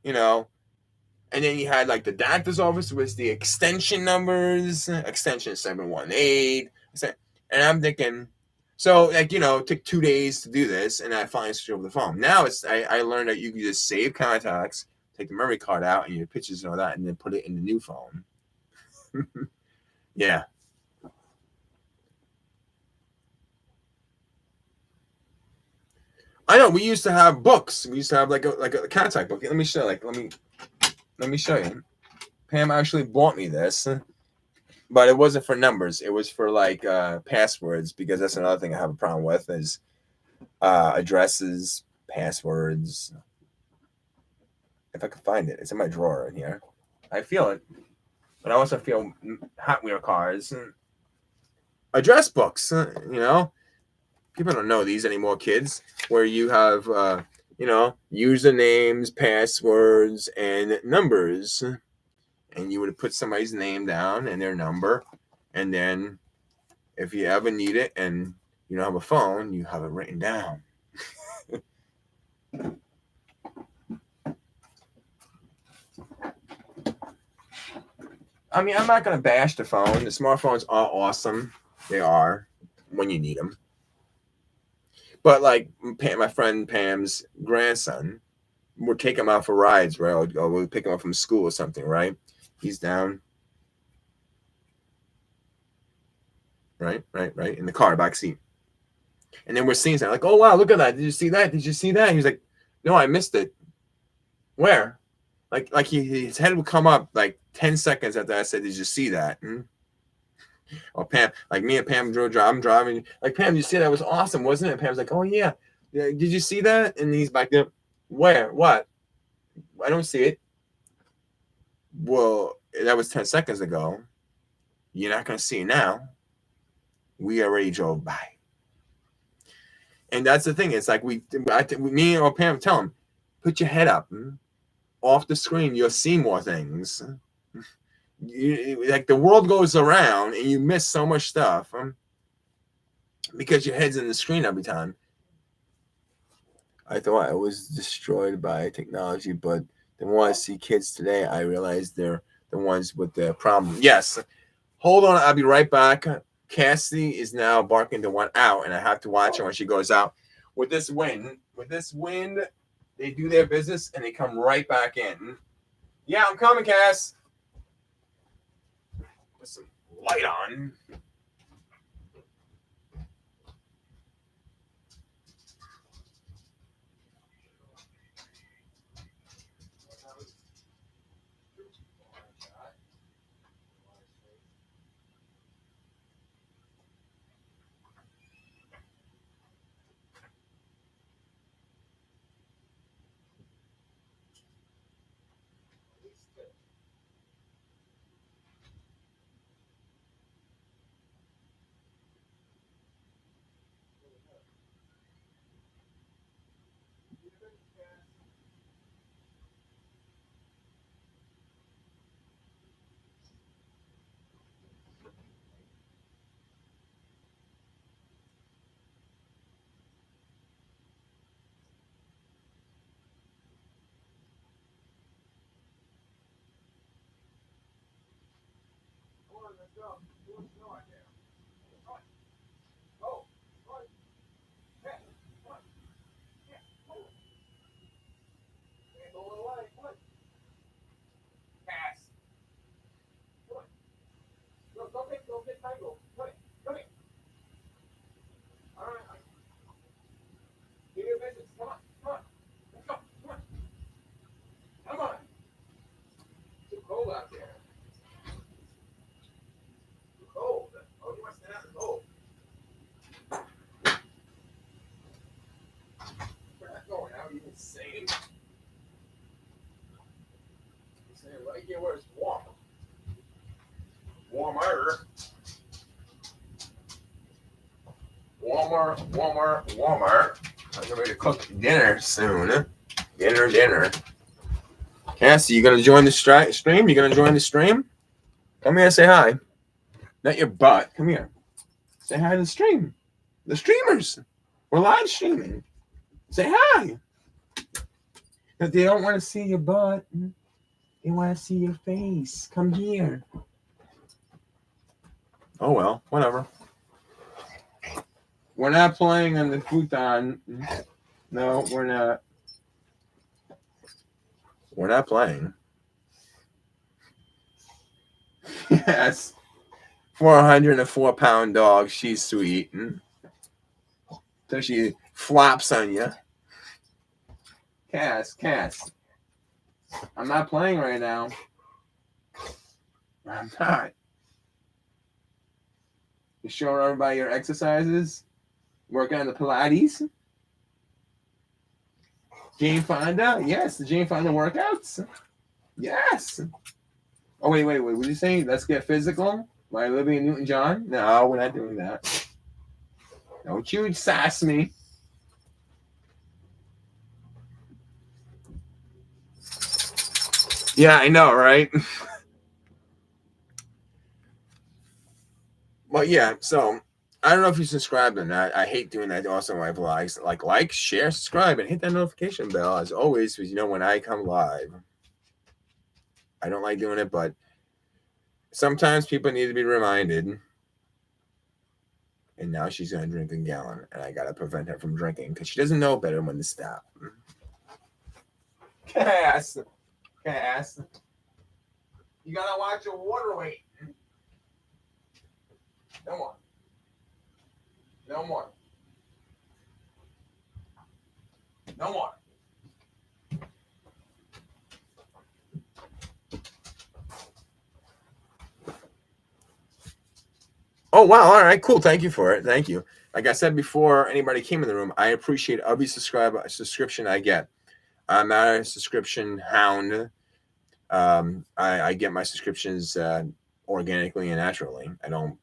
and then you had like the doctor's office with the extension numbers, extension 718. And I'm thinking, so like, it took 2 days to do this, and I finally switched over the phone. Now I learned that you can just save contacts, take the memory card out and your pictures and all that, and then put it in the new phone. Yeah. I know we used to have books. We used to have like a contact book. Let me show you. Pam actually bought me this, but it wasn't for numbers. It was for like passwords, because that's another thing I have a problem with is addresses, passwords. If I can find it, it's in my drawer in here. I feel it, but I also feel Hot Wheel cars, address books. People don't know these anymore, kids. Where you have usernames, passwords, and numbers, and you would put somebody's name down and their number, and then if you ever need it and you don't have a phone, you have it written down. I mean, I'm not going to bash the phone. The smartphones are awesome. They are when you need them. But like my friend Pam's grandson, we'll take him out for rides, right? Or we'll pick him up from school or something, right? He's down. Right, in the car, back seat. And then we're seeing something like, oh, wow, look at that. Did you see that? Did you see that? He's like, no, I missed it. Where? Like his head would come up like 10 seconds after I said, did you see that? Or Pam, like me and Pam I'm driving. Like, Pam, you see that? It was awesome, wasn't it? Pam's like, oh, yeah. Did you see that? And he's back there. Where? What? I don't see it. Well, that was 10 seconds ago. You're not going to see it now. we already drove by. And that's the thing. It's like me or Pam tell him, put your head up off the screen. You'll see more things. Like the world goes around and you miss so much stuff because your head's in the screen every time. I thought I was destroyed by technology, but the more I see kids today, I realize they're the ones with the problem. Yes. Hold on. I'll be right back. Cassie is now barking the one out, and I have to watch her when she goes out. With this wind, they do their business and they come right back in. Yeah, I'm coming, Cass. Put some light on. Insane. Right here where it's warm. Warmer. I'm ready to cook dinner soon. Dinner. Cassie, you gonna join the stream? You gonna join the stream? Come here and say hi. Not your butt. Come here. Say hi to the stream. The streamers. We're live streaming. Say hi. But they don't want to see your butt. They want to see your face. Come here. Oh well, whatever. We're not playing on the futon. No, we're not. We're not playing. Yes. 404-pound dog. She's sweet. So she flops on you. Cass. I'm not playing right now. I'm not. You showing everybody your exercises? Working on the Pilates? Jane Fonda? Yes, the Jane Fonda workouts. Yes. Oh, wait. What were you saying? Let's get physical? By Olivia Newton-John? No, we're not doing that. Don't you sass me. Yeah, I know, right? Well, yeah, so I don't know if you subscribed or not. I hate doing that also in my vlogs. Like, share, subscribe, and hit that notification bell as always, because you know when I come live. I don't like doing it, but sometimes people need to be reminded. And now she's going to drink a gallon, and I got to prevent her from drinking because she doesn't know better when to stop. Cass. You got to watch your water weight. No more. Oh, wow. All right, cool. Thank you for it. Thank you. Like I said before anybody came in the room, I appreciate every subscription I get. I'm not a subscription hound. I get my subscriptions organically and naturally. I don't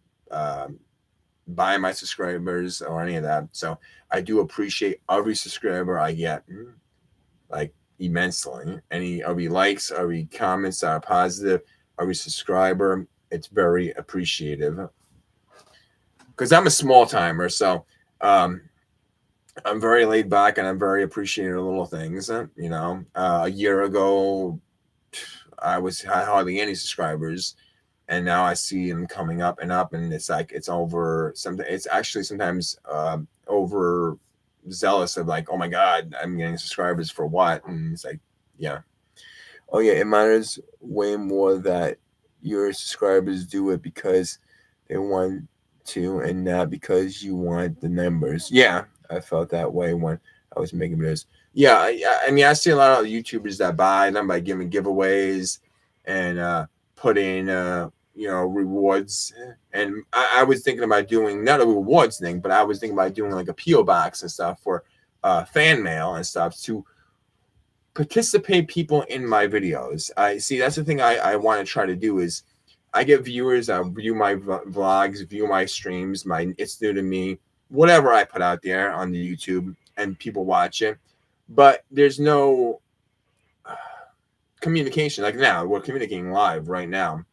by my subscribers or any of that. So I do appreciate every subscriber I get, like immensely. Every likes, every comments are positive, every subscriber, it's very appreciative. Because I'm a small timer, so um, I'm very laid back and I'm very appreciative of little things. A year ago, I had hardly any subscribers, and now I see them coming up and up, and it's like it's over something. It's actually sometimes over zealous of like, oh my god, I'm getting subscribers for what? And it's like, yeah, oh yeah, it matters way more that your subscribers do it because they want to, and not because you want the numbers. Yeah, I felt that way when I was making videos. Yeah, I mean, I see a lot of YouTubers that buy them by giving giveaways and putting rewards. And I was thinking about doing not a rewards thing, but I was thinking about doing like a PO box and stuff for fan mail and stuff to participate people in my videos. I see that's the thing I want to try to do is I get viewers, view my vlogs, view my streams, my It's New to Me, whatever I put out there on the YouTube, and people watch it. But there's no communication. Like now, we're communicating live right now.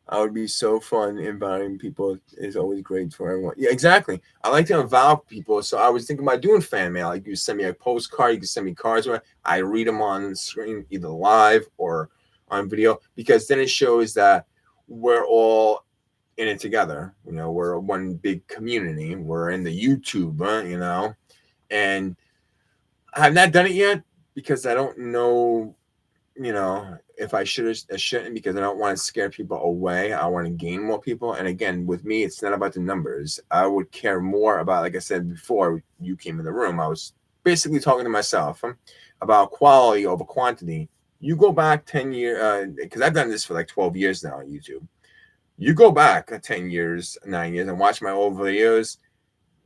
I would be so fun inviting people. Is always great for everyone. Yeah, exactly. I like to involve people. So I was thinking about doing fan mail. Like you send me a postcard, you can send me cards. I read them on the screen, either live or on video, because then it shows that we're all in it together. We're one big community. We're in the YouTube, and I have not done it yet because I don't know if I should or shouldn't, because I don't want to scare people away. I want to gain more people. And again, with me, it's not about the numbers. I would care more about, like I said before you came in the room, I was basically talking to myself about quality over quantity. You go back 10 years, because I've done this for like 12 years now on YouTube. You go back 10 years, 9 years, and watch my old videos.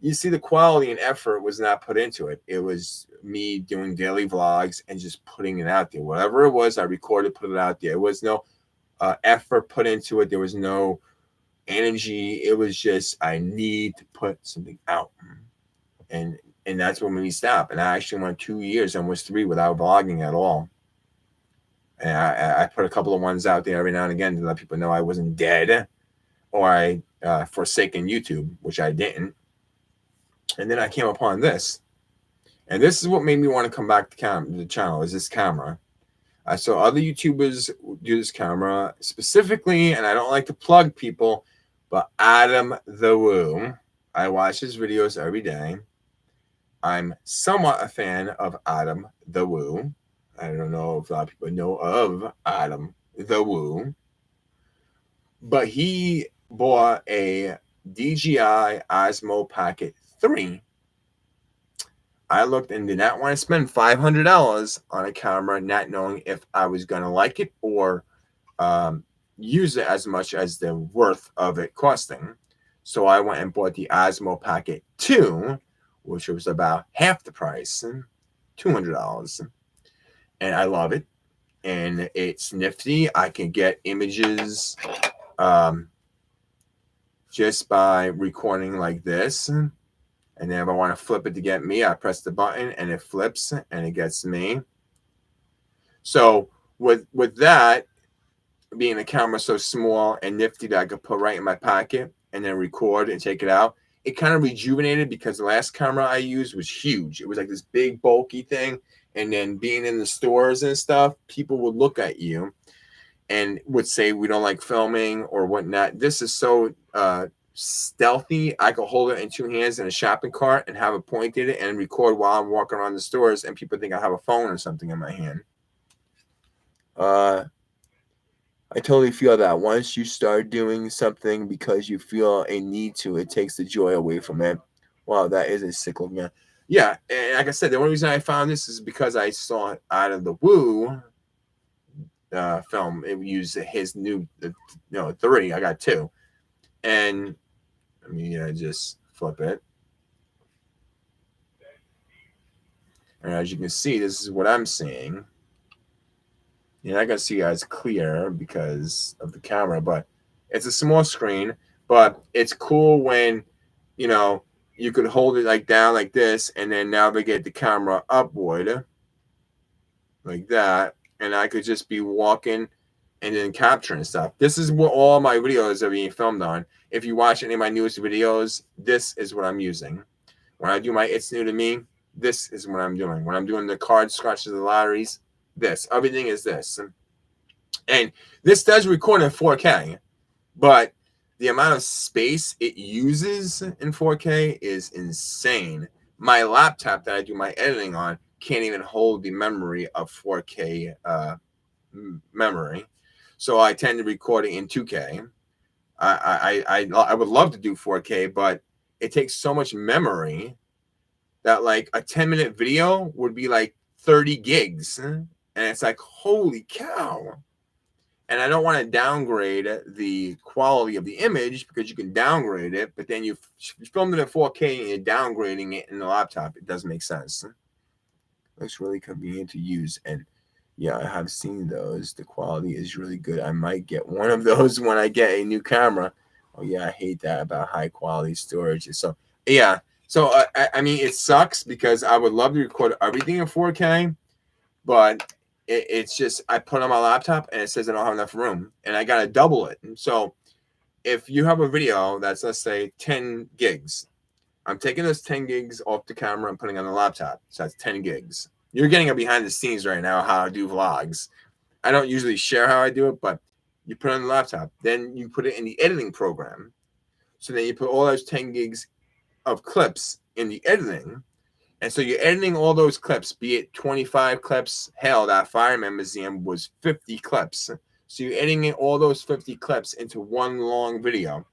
You see the quality and effort was not put into it. It was me doing daily vlogs and just putting it out there. Whatever it was, I recorded, put it out there. It was no effort put into it. There was no energy. It was just, I need to put something out. And that's what made me stop. And I actually went 2 years, almost 3, without vlogging at all. And I put a couple of ones out there every now and again to let people know I wasn't dead, or I forsaken YouTube, which I didn't. And then I came upon this. And this is what made me want to come back to the channel, is this camera. I saw other YouTubers do this camera specifically, and I don't like to plug people, but Adam the Woo. I watch his videos every day. I'm somewhat a fan of Adam the Woo. I don't know if a lot of people know of Adam the Woo. But he bought a DJI Osmo Pocket 3. I looked and did not want to spend $500 on a camera, not knowing if I was going to like it or use it as much as the worth of it costing. So I went and bought the Osmo Pocket 2, which was about half the price, $200. And I love it. And it's nifty. I can get images just by recording like this. And then if I want to flip it to get me, I press the button and it flips and it gets me. So with that, being a camera so small and nifty that I could put right in my pocket and then record and take it out, it kind of rejuvenated, because the last camera I used was huge. It was like this big bulky thing. And then being in the stores and stuff, people would look at you and would say, we don't like filming or whatnot. This is so stealthy. I could hold it in 2 hands in a shopping cart and have it pointed and record while I'm walking around the stores, and people think I have a phone or something in my hand. I totally feel that once you start doing something because you feel a need to, it takes the joy away from it. Wow, that is a sick looking. Yeah, and like I said, the only reason I found this is because I saw it out of the Woo film. It used his new 3. I got 2. And I mean, just flip it. And as you can see, this is what I'm seeing. You're not going to see as clear because of the camera, but it's a small screen. But it's cool when, you know, you could hold it like down like this and then navigate the camera upward like that. And I could just be walking and then capturing stuff. This is what all my videos are being filmed on. If you watch any of my newest videos, this is what I'm using. When I do my It's New to Me, this is what I'm doing. When I'm doing the card scratches, the lotteries, this. Everything is this. And this does record in 4K, but the amount of space it uses in 4K is insane. My laptop that I do my editing on can't even hold the memory of 4K memory. So I tend to record it in 2K. I would love to do 4K, but it takes so much memory that like a 10-minute video would be like 30 gigs. And it's like, holy cow. And I don't want to downgrade the quality of the image because you can downgrade it, but then you filmed it in 4K and you're downgrading it in the laptop. It doesn't make sense. Looks really convenient to use. And yeah, I have seen those. The quality is really good. I might get one of those when I get a new camera. Oh yeah, I hate that about high quality storage. So yeah, so I mean, it sucks because I would love to record everything in 4K, but it's just I put on my laptop and it says I don't have enough room, and I gotta double it. And so if you have a video that's, let's say, 10 gigs, I'm taking those 10 gigs off the camera and putting on the laptop. So that's 10 gigs. You're getting a behind the scenes right now how I do vlogs. I don't usually share how I do it, but you put it on the laptop. Then you put it in the editing program. So then you put all those 10 gigs of clips in the editing. And so you're editing all those clips, be it 25 clips. Hell, that Fireman Museum was 50 clips. So you're editing all those 50 clips into one long video,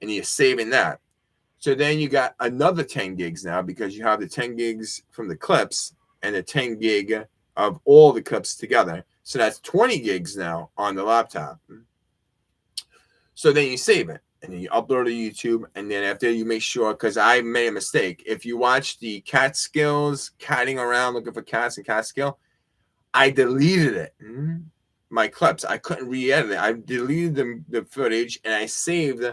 and you're saving that. So then you got another 10 gigs now because you have the 10 gigs from the clips and the 10 gig of all the clips together. So that's 20 gigs now on the laptop. So then you save it and then you upload it to YouTube. And then after you make sure, because I made a mistake. If you watch the cat skills, catting around looking for cats and cat skill, I deleted it. My clips. I couldn't re-edit it. I deleted the footage and I saved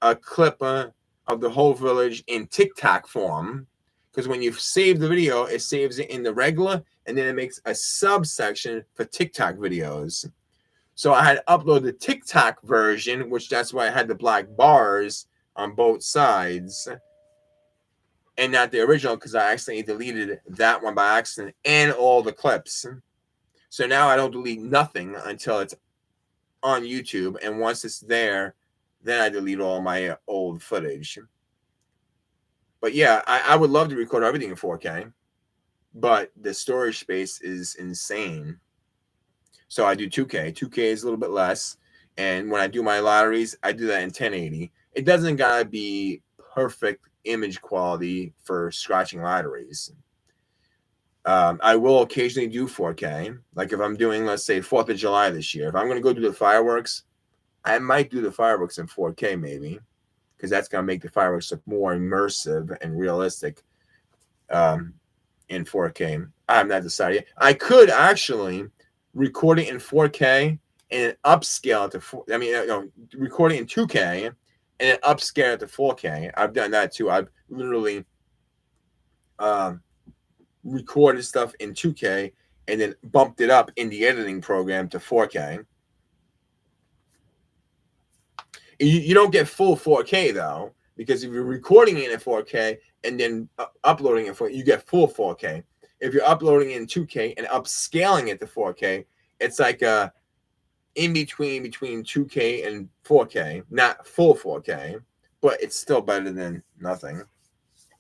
a clip of the whole village in TikTok form. Because when you save the video, it saves it in the regular and then it makes a subsection for TikTok videos. So I had to upload the TikTok version, which that's why I had the black bars on both sides and not the original because I accidentally deleted that one by accident and all the clips. So now I don't delete nothing until it's on YouTube. And once it's there, then I delete all my old footage. But yeah, I would love to record everything in 4K, but the storage space is insane. So I do 2K. 2K is a little bit less. And when I do my lotteries, I do that in 1080. It doesn't gotta be perfect image quality for scratching lotteries. I will occasionally do 4K. Like if I'm doing, let's say, 4th of July this year, if I'm going to go do the fireworks, I might do the fireworks in 4K maybe, because that's going to make the fireworks look more immersive and realistic in 4K. I have not decided yet. I could actually record it in 4K and upscale it to record it in 2K and then upscale it to 4K. I've done that too. I've literally recorded stuff in 2K and then bumped it up in the editing program to 4K. You don't get full 4K though, because if you're recording it in 4K and then uploading it you get full 4K. If you're uploading it in 2K and upscaling it to 4K, it's like a in between 2K and 4K, not full 4K, but it's still better than nothing.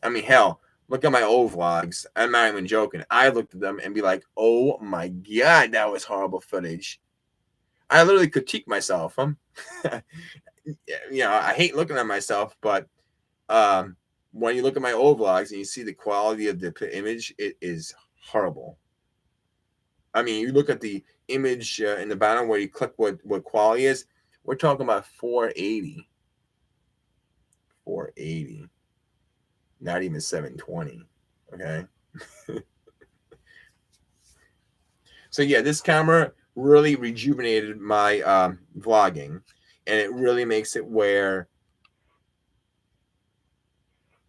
I mean, hell, look at my old vlogs. I'm not even joking. I looked at them and be like, oh my God, that was horrible footage. I literally critique myself. I hate looking at myself, but when you look at my old vlogs and you see the quality of the image, it is horrible. I mean, you look at the image in the bottom where you click what quality is. We're talking about 480. 480. Not even 720. Okay. So yeah, this camera really rejuvenated my vlogging, and it really makes it where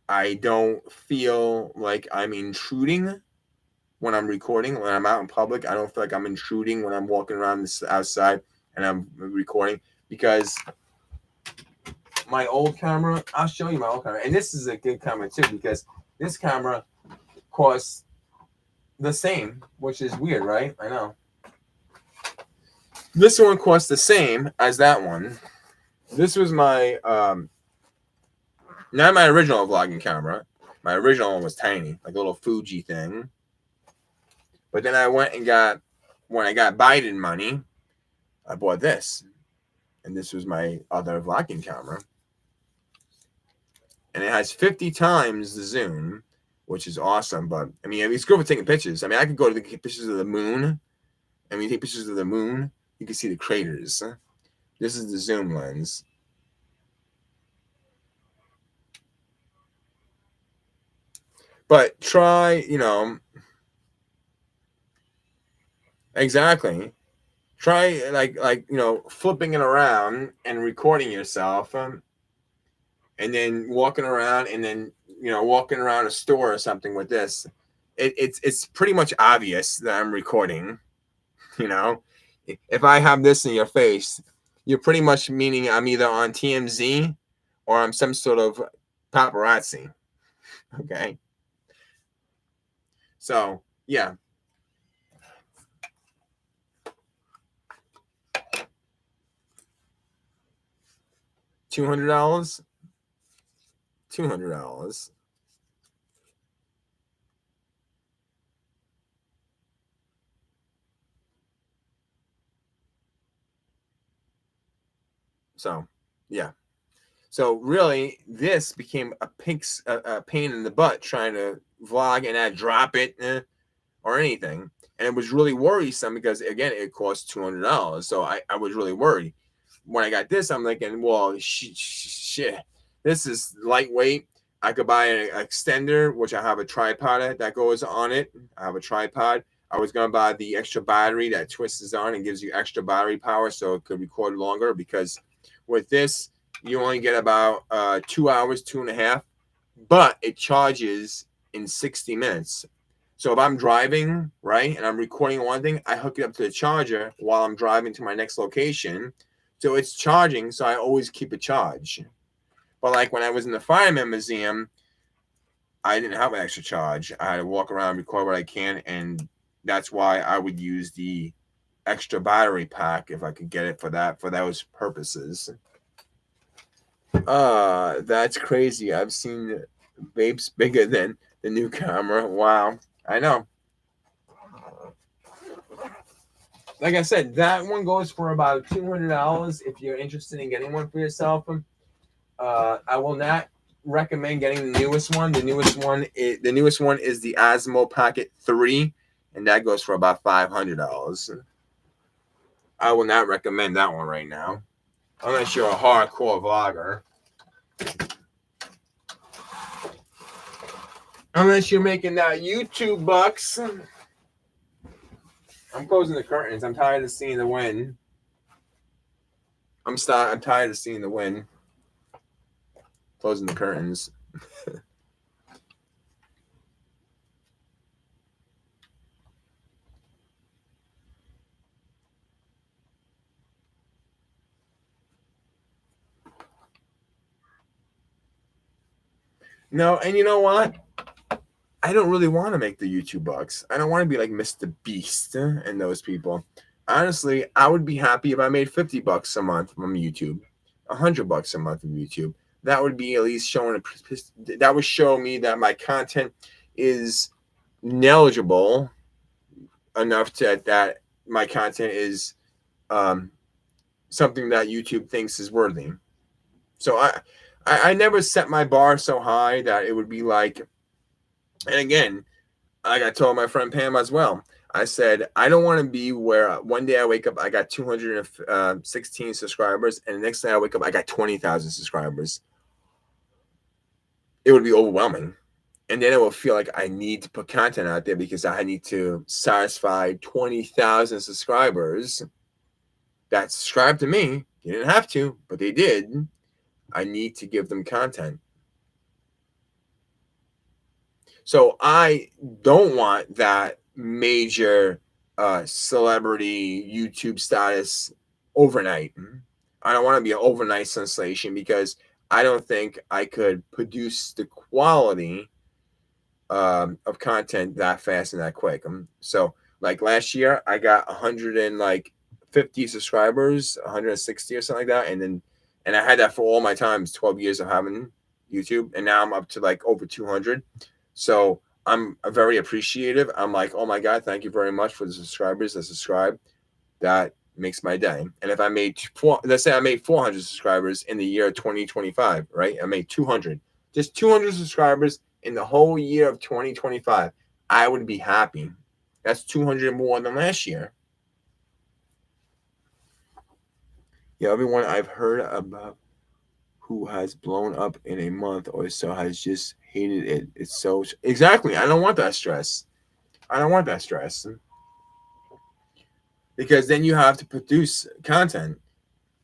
I don't feel like I'm intruding when I'm recording. When I'm out in public, I don't feel like I'm intruding when I'm walking around outside and I'm recording, because my old camera, I'll show you my old camera. And this is a good camera too, because this camera costs the same, which is weird, right? I know. This one costs the same as that one. This was my not my original vlogging camera. My original one was tiny, like a little Fuji thing. But then I went and when I got Biden money, I bought this. And this was my other vlogging camera. And it has 50 times the zoom, which is awesome. But I mean, it's good for taking pictures. I mean, I could go to the pictures of the moon. And when you take pictures of the moon, you can see the craters. This is the zoom lens. But try, exactly. Try flipping it around and recording yourself, and then walking around, and then walking around a store or something with this. It's pretty much obvious that I'm recording. If I have this in your face, you're pretty much meaning I'm either on TMZ or I'm some sort of paparazzi. Okay. So yeah. $200. $200. So yeah. So really, this became a pain in the butt trying to vlog and not drop it or anything. And it was really worrisome because, again, it cost $200. So I was really worried. When I got this, I'm thinking, well, shit, this is lightweight. I could buy an extender, which I have a tripod that goes on it. I have a tripod. I was going to buy the extra battery that twists on and gives you extra battery power so it could record longer, because with this, you only get about 2 hours, 2.5, but it charges in 60 minutes. So if I'm driving, right, and I'm recording one thing, I hook it up to the charger while I'm driving to my next location. So it's charging, so I always keep it charged. But like when I was in the Fireman Museum, I didn't have an extra charge. I had to walk around, record what I can, and that's why I would use the extra battery pack if I could get it for those purposes. That's crazy. I've seen vapes bigger than the new camera. Wow. I know. Like I said, that one goes for about $200 if you're interested in getting one for yourself. I will not recommend getting the newest one. The newest one is the Osmo Pocket 3, and that goes for about $500. I will not recommend that one right now, unless you're a hardcore vlogger. Unless you're making that YouTube bucks. I'm closing the curtains. I'm tired of seeing the wind. I'm tired of seeing the wind. Closing the curtains. No, and you know what? I don't really want to make the YouTube bucks. I don't want to be like Mr. Beast and those people. Honestly, I would be happy if I made $50 a month from YouTube, $100 a month from YouTube. That would be at least that would show me that my content is knowledgeable enough that my content is something that YouTube thinks is worthy. So I never set my bar so high that it would be like, and again, like I told my friend Pam as well, I said, I don't want to be where one day I wake up, I got 216 subscribers, and the next day I wake up, I got 20,000 subscribers. It would be overwhelming. And then it will feel like I need to put content out there because I need to satisfy 20,000 subscribers that subscribe to me. You didn't have to, but they did. I need to give them content. So I don't want that major celebrity YouTube status overnight. I don't want to be an overnight sensation because I don't think I could produce the quality of content that fast and that quick. So like last year, I got 150 subscribers, 160 or something like that, and I had that for all my times, 12 years of having YouTube, and now I'm up to like over 200. So I'm very appreciative. I'm like, oh my god, thank you very much for the subscribers that subscribe. That makes my day. And if I made let's say I made 400 subscribers in the year 2025, right? I made 200, just 200 subscribers in the whole year of 2025. I would be happy. That's 200 more than last year. Yeah, everyone I've heard about who has blown up in a month or so has just hated it. It's so exactly. I don't want that stress. I don't want that stress because then you have to produce content.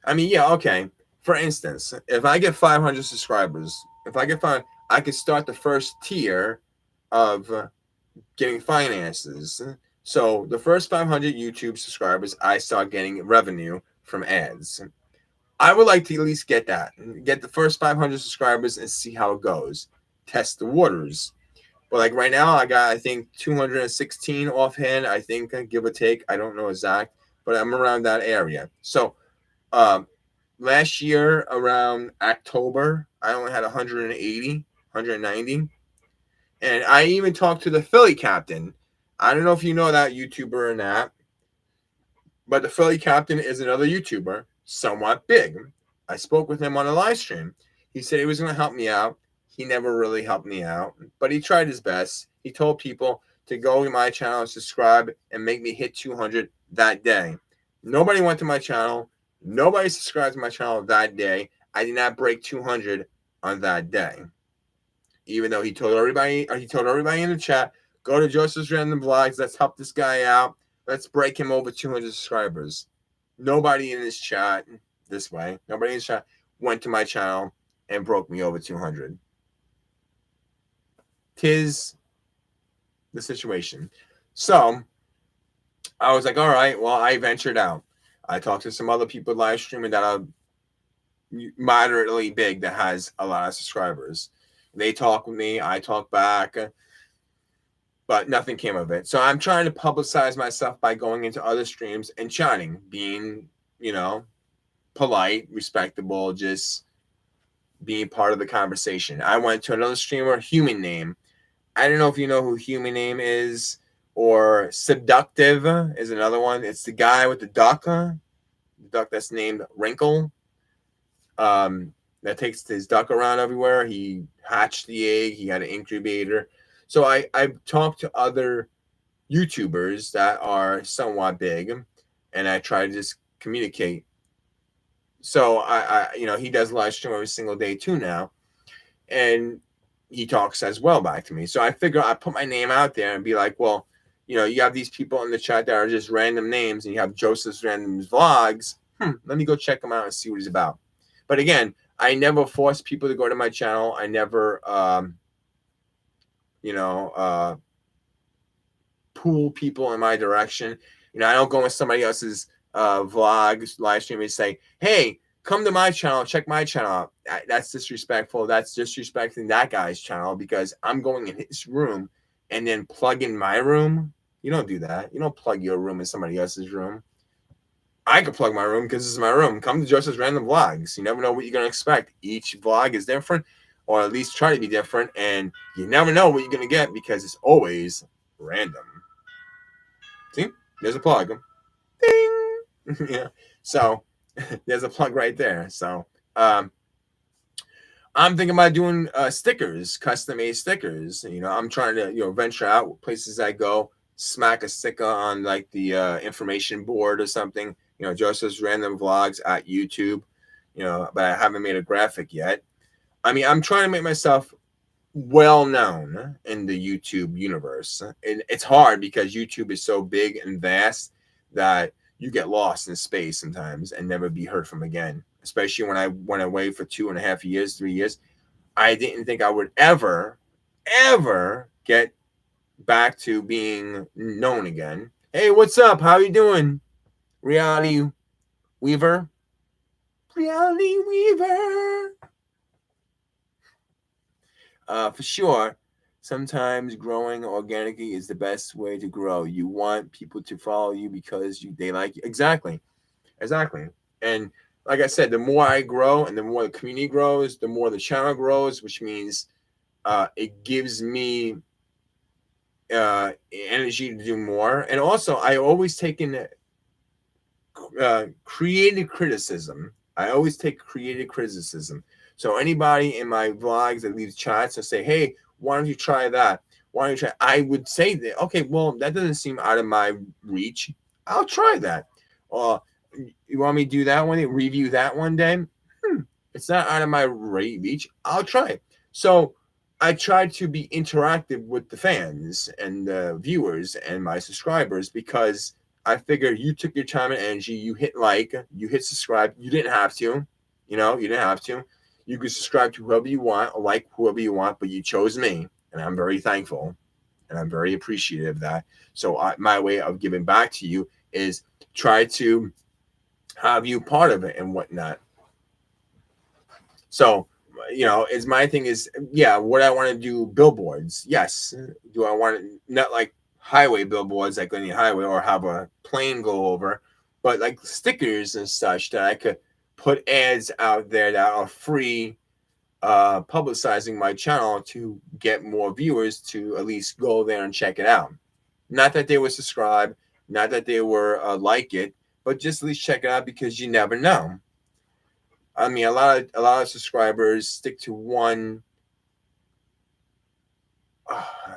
I mean, yeah, okay. For instance, if I get 500 subscribers, if I get five, I could start the first tier of getting finances. So the first 500 YouTube subscribers, I start getting revenue from ads. I would like to at least get that, get the first 500 subscribers and see how it goes. Test the waters. But like right now, I got, I think, 216 offhand. I think, give or take. I don't know exact, but I'm around that area. So um, last year around October, I only had 180, 190. And I even talked to the Philly captain. I don't know if you know that YouTuber or not, but the Philly captain is another YouTuber, somewhat big. I spoke with him on a live stream. He said he was going to help me out. He never really helped me out, but he tried his best. He told people to go to my channel and subscribe and make me hit 200 that day. Nobody went to my channel. Nobody subscribed to my channel that day. I did not break 200 on that day. Even though he told everybody in the chat, go to Joseph's Random Vlogs. Let's help this guy out. Let's break him over 200 subscribers. Nobody in this chat this way, nobody in this chat went to my channel and broke me over 200. Tis the situation. So I was like, all right, well, I ventured out. I talked to some other people live streaming that are moderately big that has a lot of subscribers. They talk with me, I talk back, but nothing came of it. So I'm trying to publicize myself by going into other streams and chatting, being, polite, respectable, just being part of the conversation. I went to another streamer, Human Name. I don't know if you know who Human Name is, or Seductive is another one. It's the guy with the duck that's named Wrinkle. That takes his duck around everywhere. He hatched the egg. He had an incubator. So I've talked to other YouTubers that are somewhat big, and I try to just communicate. So he does live stream every single day too now, and he talks as well back to me. So I figure I put my name out there and be like, well, you have these people in the chat that are just random names, and you have Joseph's Random Vlogs. Let me go check him out and see what he's about. But again, I never force people to go to my channel. I never, pull people in my direction. I don't go in somebody else's vlogs, live stream, and say, hey, come to my channel, check my channel out. That's disrespectful. That's disrespecting that guy's channel because I'm going in his room and then plug in my room. You don't do that. You don't plug your room in somebody else's room. I could plug my room because this is my room. Come to Joseph's Random Vlogs. You never know what you're going to expect. Each vlog is different, or at least try to be different, and you never know what you're going to get because it's always random. See? There's a plug. Ding! Yeah. So there's a plug right there. So I'm thinking about doing stickers, custom-made stickers. I'm trying to venture out places I go, smack a sticker on like the information board or something. Joseph's Random Vlogs at YouTube. But I haven't made a graphic yet. I mean, I'm trying to make myself well known in the YouTube universe. And it's hard because YouTube is so big and vast that you get lost in space sometimes and never be heard from again. Especially when I went away for 2.5 years, 3 years. I didn't think I would ever get back to being known again. Hey, what's up? How you doing? Reality Weaver? Reality Weaver. For sure, sometimes growing organically is the best way to grow. You want people to follow you because they like you. Exactly. Exactly. And like I said, the more I grow and the more the community grows, the more the channel grows, which means it gives me energy to do more. And also, I always take in creative criticism. I always take creative criticism. So anybody in my vlogs that leaves chats and say, "Hey, why don't you try that? Why don't you try?" I would say that, okay, well, that doesn't seem out of my reach. I'll try that. Or you want me to do that one day, review that one day? It's not out of my reach. I'll try it. So I try to be interactive with the fans and the viewers and my subscribers because I figure you took your time and energy. You hit like, you hit subscribe. You didn't have to, you didn't have to. You could subscribe to whoever you want, or like whoever you want, but you chose me, and I'm very thankful, and I'm very appreciative of that. So my way of giving back to you is try to have you part of it and whatnot. So, is my thing is, yeah, what I want to do billboards. Yes. Do I want to, not like highway billboards, like any highway, or have a plane go over, but like stickers and such that I could put ads out there that are free, publicizing my channel to get more viewers to at least go there and check it out. Not that they would subscribe, not that they were like it, but just at least check it out because you never know. I mean, a lot of subscribers stick to one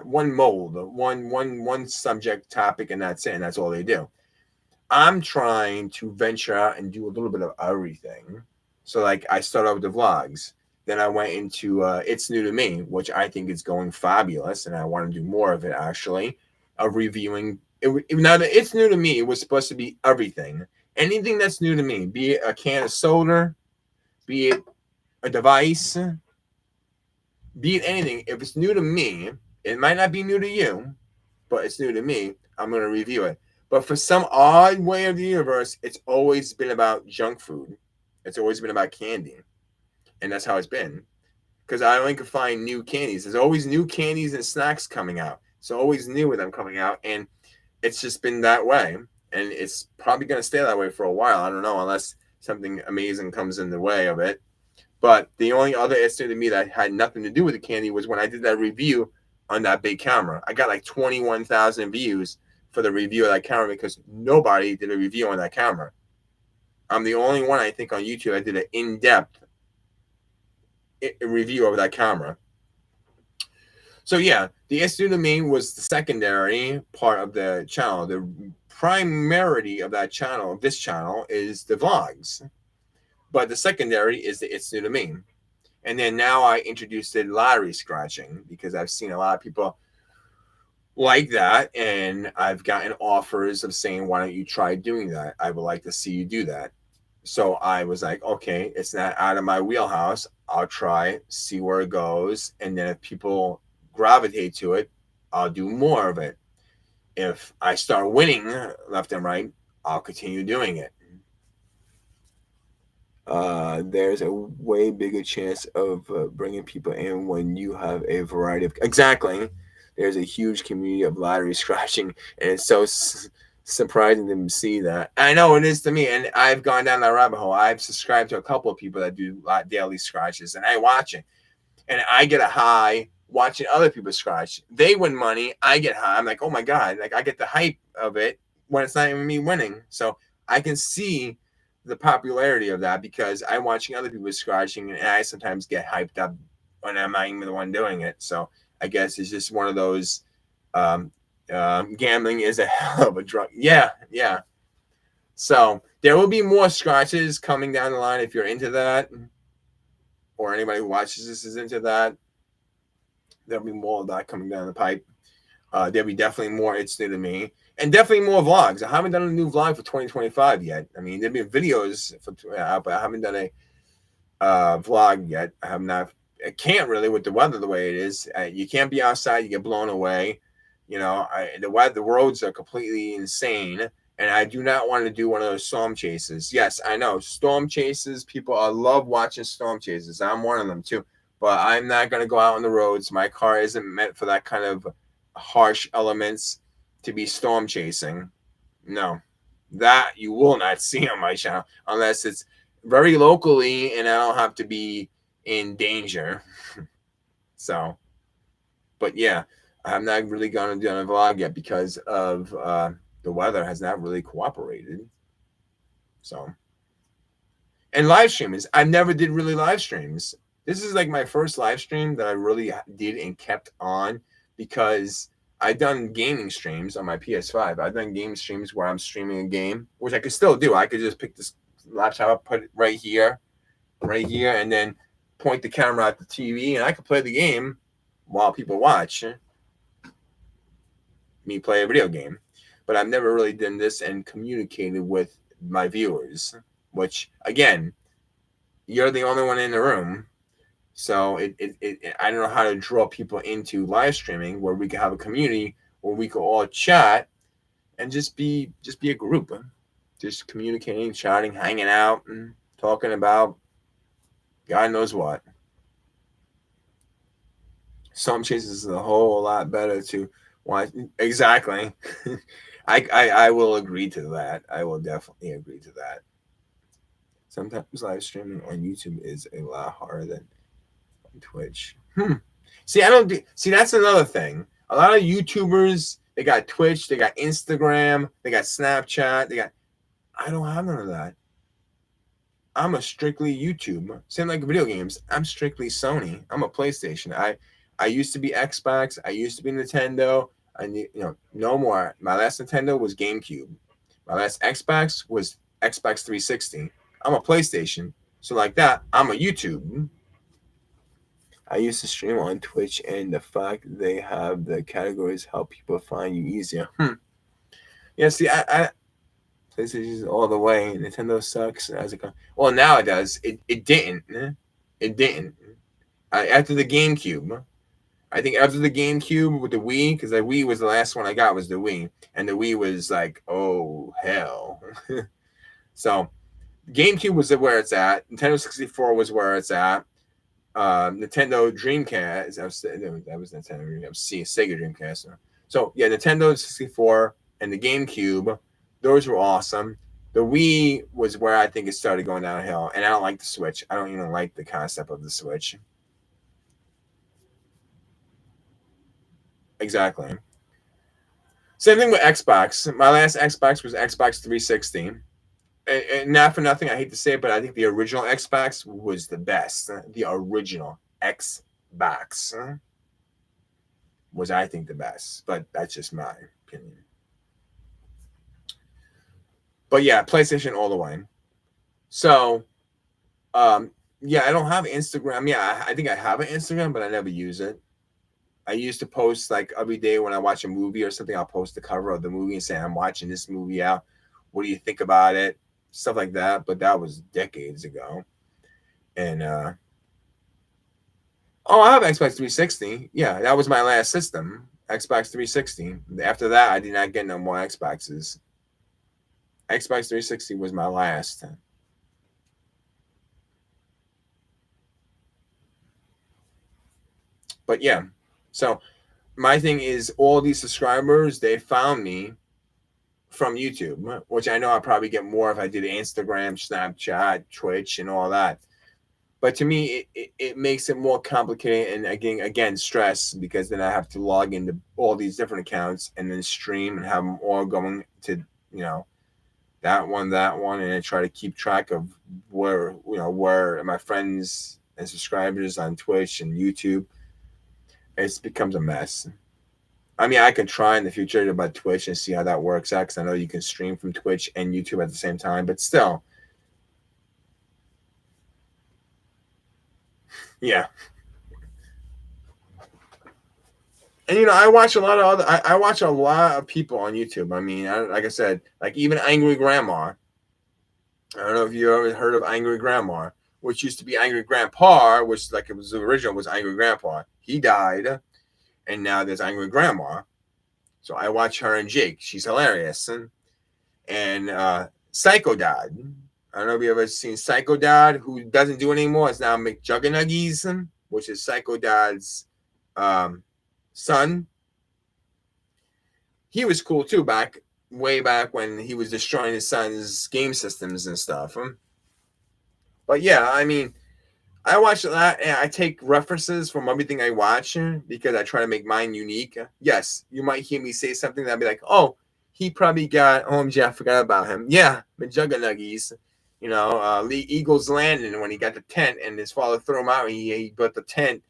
mold, one subject topic, and that's it, and that's all they do. I'm trying to venture out and do a little bit of everything. So, like, I started out with the vlogs, then I went into It's New to Me, which I think is going fabulous, and I want to do more of it actually, of reviewing. Now that It's New to Me, it was supposed to be everything, anything that's new to me, be it a can of soda, be it a device, be it anything. If it's new to me, it might not be new to you, but it's new to me. I'm going to review it. But for some odd way of the universe, it's always been about junk food. It's always been about candy. And that's how it's been. Because I only can find new candies. There's always new candies and snacks coming out. It's always new with them coming out. And it's just been that way. And it's probably going to stay that way for a while. I don't know, unless something amazing comes in the way of it. But the only other issue to me that had nothing to do with the candy was when I did that review on that big camera. I got like 21,000 views for the review of that camera because nobody did a review on that camera. I'm the only one, I think, on YouTube that did an in-depth review of that camera. So yeah, the issue to me was the secondary part of the channel. The primarity of that channel, of this channel, is the vlogs. But the secondary is the It's New to Me. And then now I introduced the lottery scratching because I've seen a lot of people like that. And I've gotten offers of saying, why don't you try doing that? I would like to see you do that. So I was like, okay, it's not out of my wheelhouse. I'll try, see where it goes. And then if people gravitate to it, I'll do more of it. If I start winning left and right, I'll continue doing it. There's a way bigger chance of bringing people in when you have a variety of... Exactly. There's a huge community of lottery scratching, and it's so surprising to see that. I know it is to me, and I've gone down that rabbit hole. I've subscribed to a couple of people that do daily scratches, and I watch it, and I get a high watching other people scratch. They win money, I get high. I'm like, oh my god, like I get the hype of it when it's not even me winning. So I can see the popularity of that because I'm watching other people scratching, and I sometimes get hyped up when I'm not even the one doing it. So I guess it's just one of those. Gambling is a hell of a drug. Yeah. So there will be more scratches coming down the line if you're into that, or anybody who watches this is into that. There'll be more of that coming down the pipe. There'll be definitely more It's New to Me, and definitely more vlogs. I haven't done a new vlog for 2025 yet. I mean, there've been videos for but I haven't done a vlog yet. I have not I can't really with the weather the way it is. You can't be outside; you get blown away. The weather, the roads are completely insane, and I do not want to do one of those storm chases. Yes, I know storm chases. People, I love watching storm chases. I'm one of them too. But I'm not going to go out on the roads. My car isn't meant for that kind of harsh elements to be storm chasing. No, that you will not see on my channel unless it's very locally and I don't have to be in danger. So, but yeah, I'm not really going to do a vlog yet because of the weather has not really cooperated. So, and live streams, I never did really live streams. This is like my first live stream that I really did and kept on because I've done gaming streams on my PS5. I've done game streams where I'm streaming a game, which I could still do. I could just pick this laptop up, put it right here, and then point the camera at the TV, and I could play the game while people watch me play a video game. But I've never really done this and communicated with my viewers, which, again, you're the only one in the room. So I don't know how to draw people into live streaming where we can have a community where we can all chat and just be a group, just communicating, chatting, hanging out, and talking about God knows what. Storm chases is a whole lot better to watch. Exactly. I will agree to that. I will definitely agree to that. Sometimes live streaming on YouTube is a lot harder than Twitch. See, I don't do. See, that's another thing. A lot of YouTubers, they got Twitch, they got Instagram, they got Snapchat, they got. I don't have none of that. I'm a strictly YouTube. Same like video games. I'm strictly Sony. I'm a PlayStation. I used to be Xbox. I used to be Nintendo. No more. My last Nintendo was GameCube. My last Xbox was Xbox 360. I'm a PlayStation. So like that, I'm a YouTube. I used to stream on Twitch, and the fact they have the categories help people find you easier. Yeah, see, I PlayStation all the way. Nintendo sucks as a. Well, now it does. It didn't. It didn't. After the GameCube, I think after the GameCube with the Wii, because the Wii was the last one I got was the Wii, and the Wii was like, oh hell. So GameCube was where it's at. Nintendo 64 was where it's at. Nintendo Dreamcast. That was Nintendo Dreamcast. Sega Dreamcast. So yeah, Nintendo 64 and the GameCube, those were awesome. The Wii was where I think it started going downhill, and I don't like the Switch. I don't even like the concept of the Switch. Exactly. Same thing with Xbox. My last Xbox was Xbox 360. And not for nothing, I hate to say it, but I think the original Xbox was the best. The original Xbox was, I think, the best. But that's just my opinion. But yeah, PlayStation all the way. So, yeah, I don't have Instagram. Yeah, I think I have an Instagram, but I never use it. I used to post like every day when I watch a movie or something, I'll post the cover of the movie and say, I'm watching this movie out. What do you think about it? Stuff like that. But that was decades ago. And I have Xbox 360. Yeah, that was my last system. Xbox 360. After that, I did not get no more Xboxes. Xbox 360 was my last. But yeah, so my thing is all these subscribers, they found me from YouTube, which I know I'd probably get more if I did Instagram, Snapchat, Twitch, and all that. But to me, it makes it more complicated and again, stress because then I have to log into all these different accounts and then stream and have them all going to, that one, and then try to keep track of where my friends and subscribers on Twitch and YouTube. It becomes a mess. I mean, I could try in the future about Twitch and see how that works out because I know you can stream from Twitch and YouTube at the same time, but still. Yeah. And I watch a lot of I watch a lot of people on YouTube. I mean, like I said, like even Angry Grandma. I don't know if you ever heard of Angry Grandma. which used to be Angry Grandpa, which like it was the original was Angry Grandpa. He died, and now there's Angry Grandma. So I watch her and Jake. She's hilarious. And Psycho Dad. I don't know if you ever seen Psycho Dad, who doesn't do it anymore. It's now McJugganuggies, which is Psycho Dad's son. He was cool too way back when he was destroying his son's game systems and stuff. But yeah, I mean, I watch that and I take references from everything I watch because I try to make mine unique. Yes, you might hear me say something that'll be like, oh, he probably got OMG, I forgot about him. Yeah, McJugganuggies. Lee Eagles Landing when he got the tent and his father threw him out and he built the tent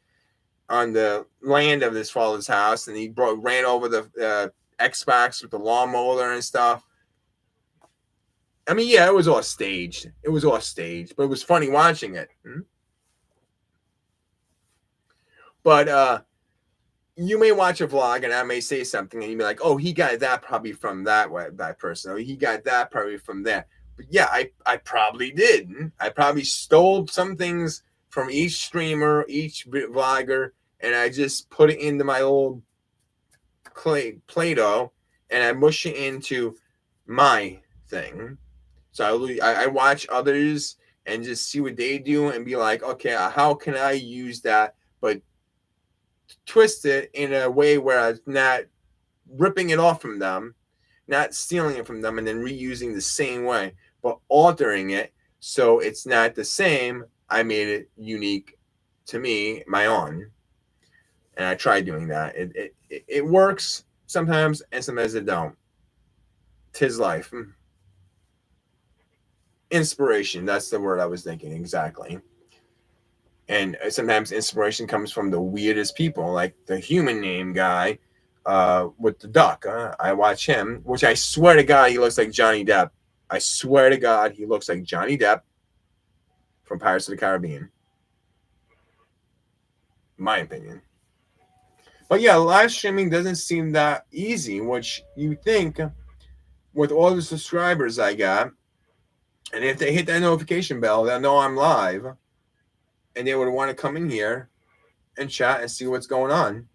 on the land of his father's house and he ran over the Xbox with the lawnmower and stuff. I mean, yeah, it was all staged. But it was funny watching it. But you may watch a vlog and I may say something and you'd be like, oh, he got that probably from that person, or he got that probably from there. But yeah, I probably did. I probably stole some things from each streamer, each vlogger, and I just put it into my old Play-Doh and I mush it into my thing. So I watch others and just see what they do and be like, okay, how can I use that, but twist it in a way where I'm not ripping it off from them, not stealing it from them, and then reusing the same way, but altering it so it's not the same. I made it unique to me, my own, and I tried doing that. It works sometimes, and sometimes it don't. 'Tis life. Inspiration, that's the word I was thinking, exactly. And sometimes inspiration comes from the weirdest people, like the Human Name guy with the duck. I watch him, which I swear to God, he looks like Johnny Depp. I swear to God, he looks like Johnny Depp from Pirates of the Caribbean. My opinion. But yeah, live streaming doesn't seem that easy, which you think with all the subscribers I got, and if they hit that notification bell, they'll know I'm live, and they would want to come in here and chat and see what's going on.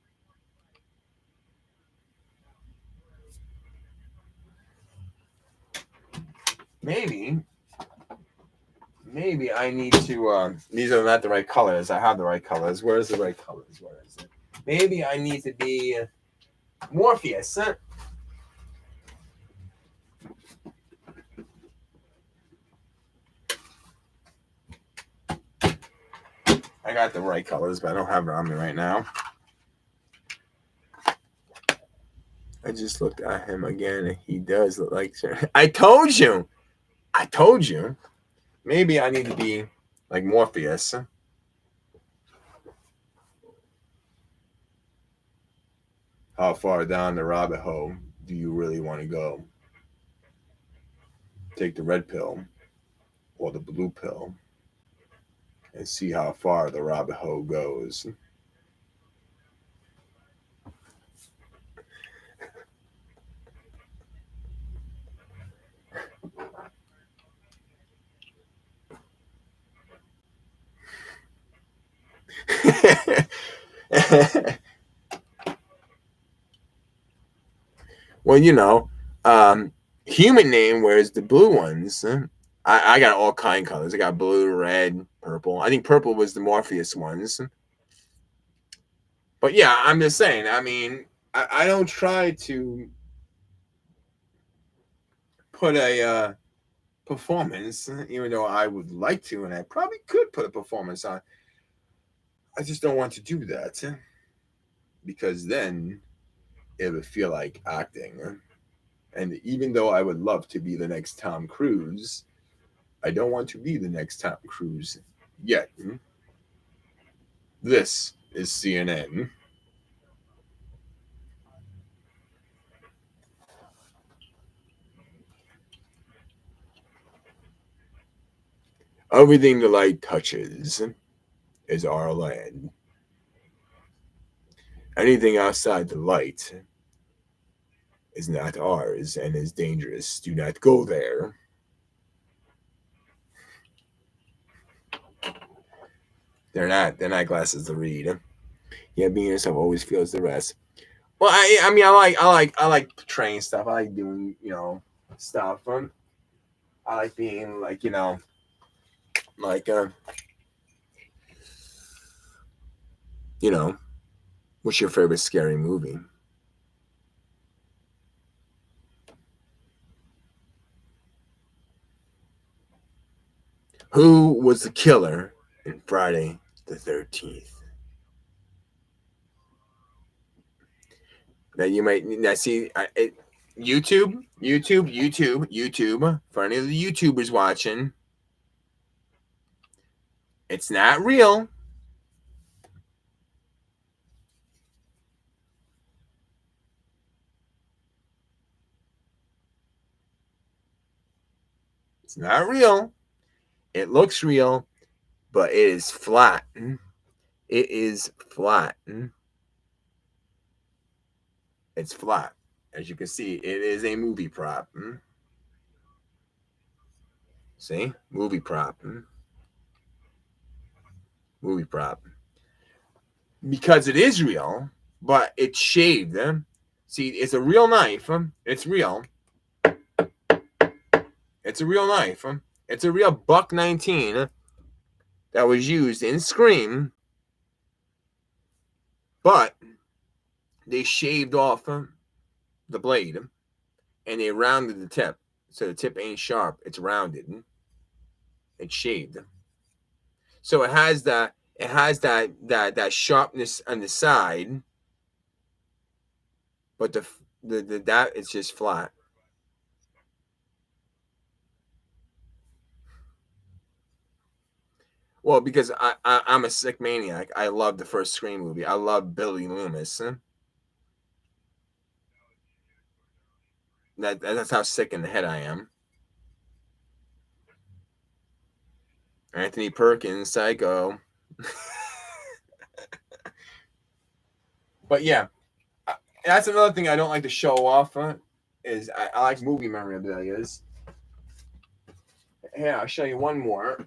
Maybe I need to, these are not the right colors. I have the right colors. Where's the right colors? Where is it? Maybe I need to be Morpheus. I got the right colors, but I don't have it on me right now. I just looked at him again, and he does look like... I told you! Maybe I need to be like Morpheus. How far down the rabbit hole do you really want to go? Take the red pill or the blue pill and see how far the rabbit hole goes. Well, Human Name wears the blue ones. I got all kind of colors. I got blue, red, purple. I think purple was the Morpheus ones. But yeah, I'm just saying. I mean, I don't try to put a performance, even though I would like to, and I probably could put a performance on. I just don't want to do that because then it would feel like acting. And even though I would love to be the next Tom Cruise, I don't want to be the next Tom Cruise yet. This is CNN. Everything the light touches is our land. Anything outside the light is not ours and is dangerous. Do not go there. They're not glasses to read. Yeah, being yourself always feels the rest. Well, I mean, I like portraying stuff. I like doing, stuff. I like being like, like you know, what's your favorite scary movie? Who was the killer in Friday the 13th? That you might now see YouTube. For any of the YouTubers watching, it's not real. It's not real. It looks real, but it is flat. It is flat. It's flat. As you can see, it is a movie prop. See? Movie prop. Movie prop. Because it is real, but it's shaved. See, it's a real knife. It's real. It's a real knife. It's a real buck 19 that was used in Scream, but they shaved off the blade and they rounded the tip. So the tip ain't sharp. It's rounded. It's shaved. So it has that sharpness on the side, but the that it's just flat. Well, because I'm a sick maniac. I love the first Scream movie. I love Billy Loomis. That's how sick in the head I am. Anthony Perkins, Psycho. But yeah, that's another thing I don't like to show off. Is I like movie memorabilia. Here, I'll show you one more.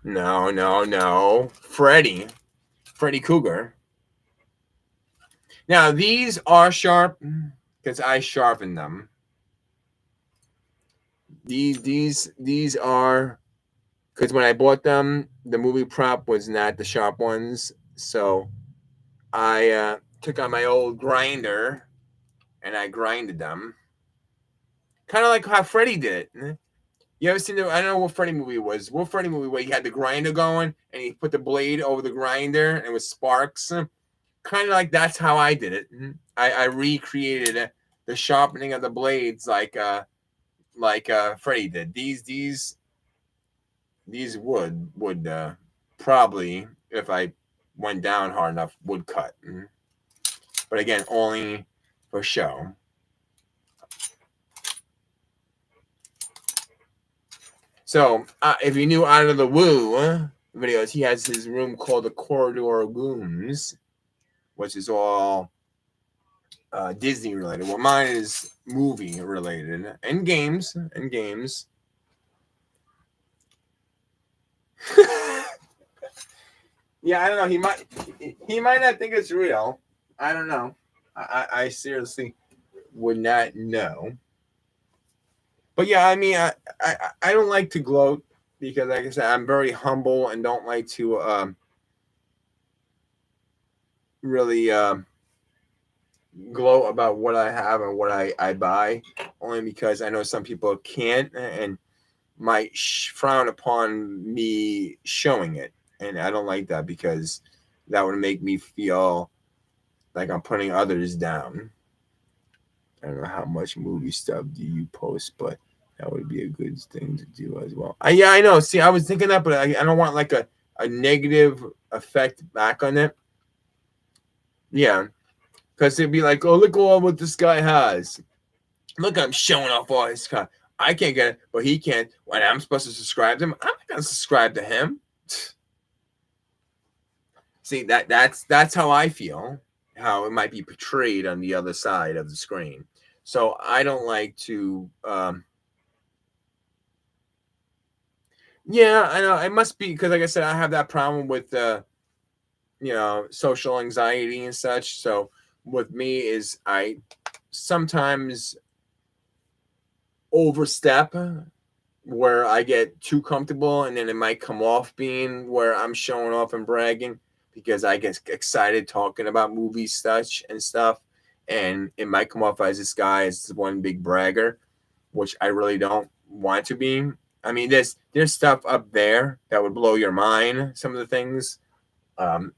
No. Freddy Krueger. Now these are sharp because I sharpened them. These are because when I bought them, the movie prop was not the sharp ones, so I took out my old grinder and I grinded them, kind of like how Freddy did it. You ever seen the? I don't know what Freddy movie it was. What Freddy movie where he had the grinder going and he put the blade over the grinder and it was sparks? Kind of like that's how I did it. I recreated the sharpening of the blades like Freddy did. These would probably, if I went down hard enough, would cut. But again, only for show. So if you knew Out of the Woo videos, he has his room called the Corridor Rooms, which is all Disney related. Well, mine is movie related and games. Yeah, I don't know. He might not think it's real. I don't know. I seriously would not know. But yeah, I mean, I don't like to gloat because, like I said, I'm very humble and don't like to really gloat about what I have and what I buy, only because I know some people can't and might frown upon me showing it. And I don't like that because that would make me feel like I'm putting others down. I don't know how much movie stuff do you post, but that would be a good thing to do as well. Yeah, I know. See, I was thinking that, but I don't want like a negative effect back on it. Yeah, because it'd be like, oh, look all what this guy has. Look, I'm showing off all his stuff. I can't get it, but he can. When I'm supposed to subscribe to him, I'm not gonna subscribe to him. See, that's how I feel, how it might be portrayed on the other side of the screen. So I don't like to. Yeah, I know it must be because, like I said, I have that problem with social anxiety and such. So with me is I sometimes overstep where I get too comfortable, and then it might come off being where I'm showing off and bragging because I get excited talking about movies, such and stuff, and it might come off as this guy is one big bragger, which I really don't want to be. I mean, there's stuff up there that would blow your mind. Some of the things, um,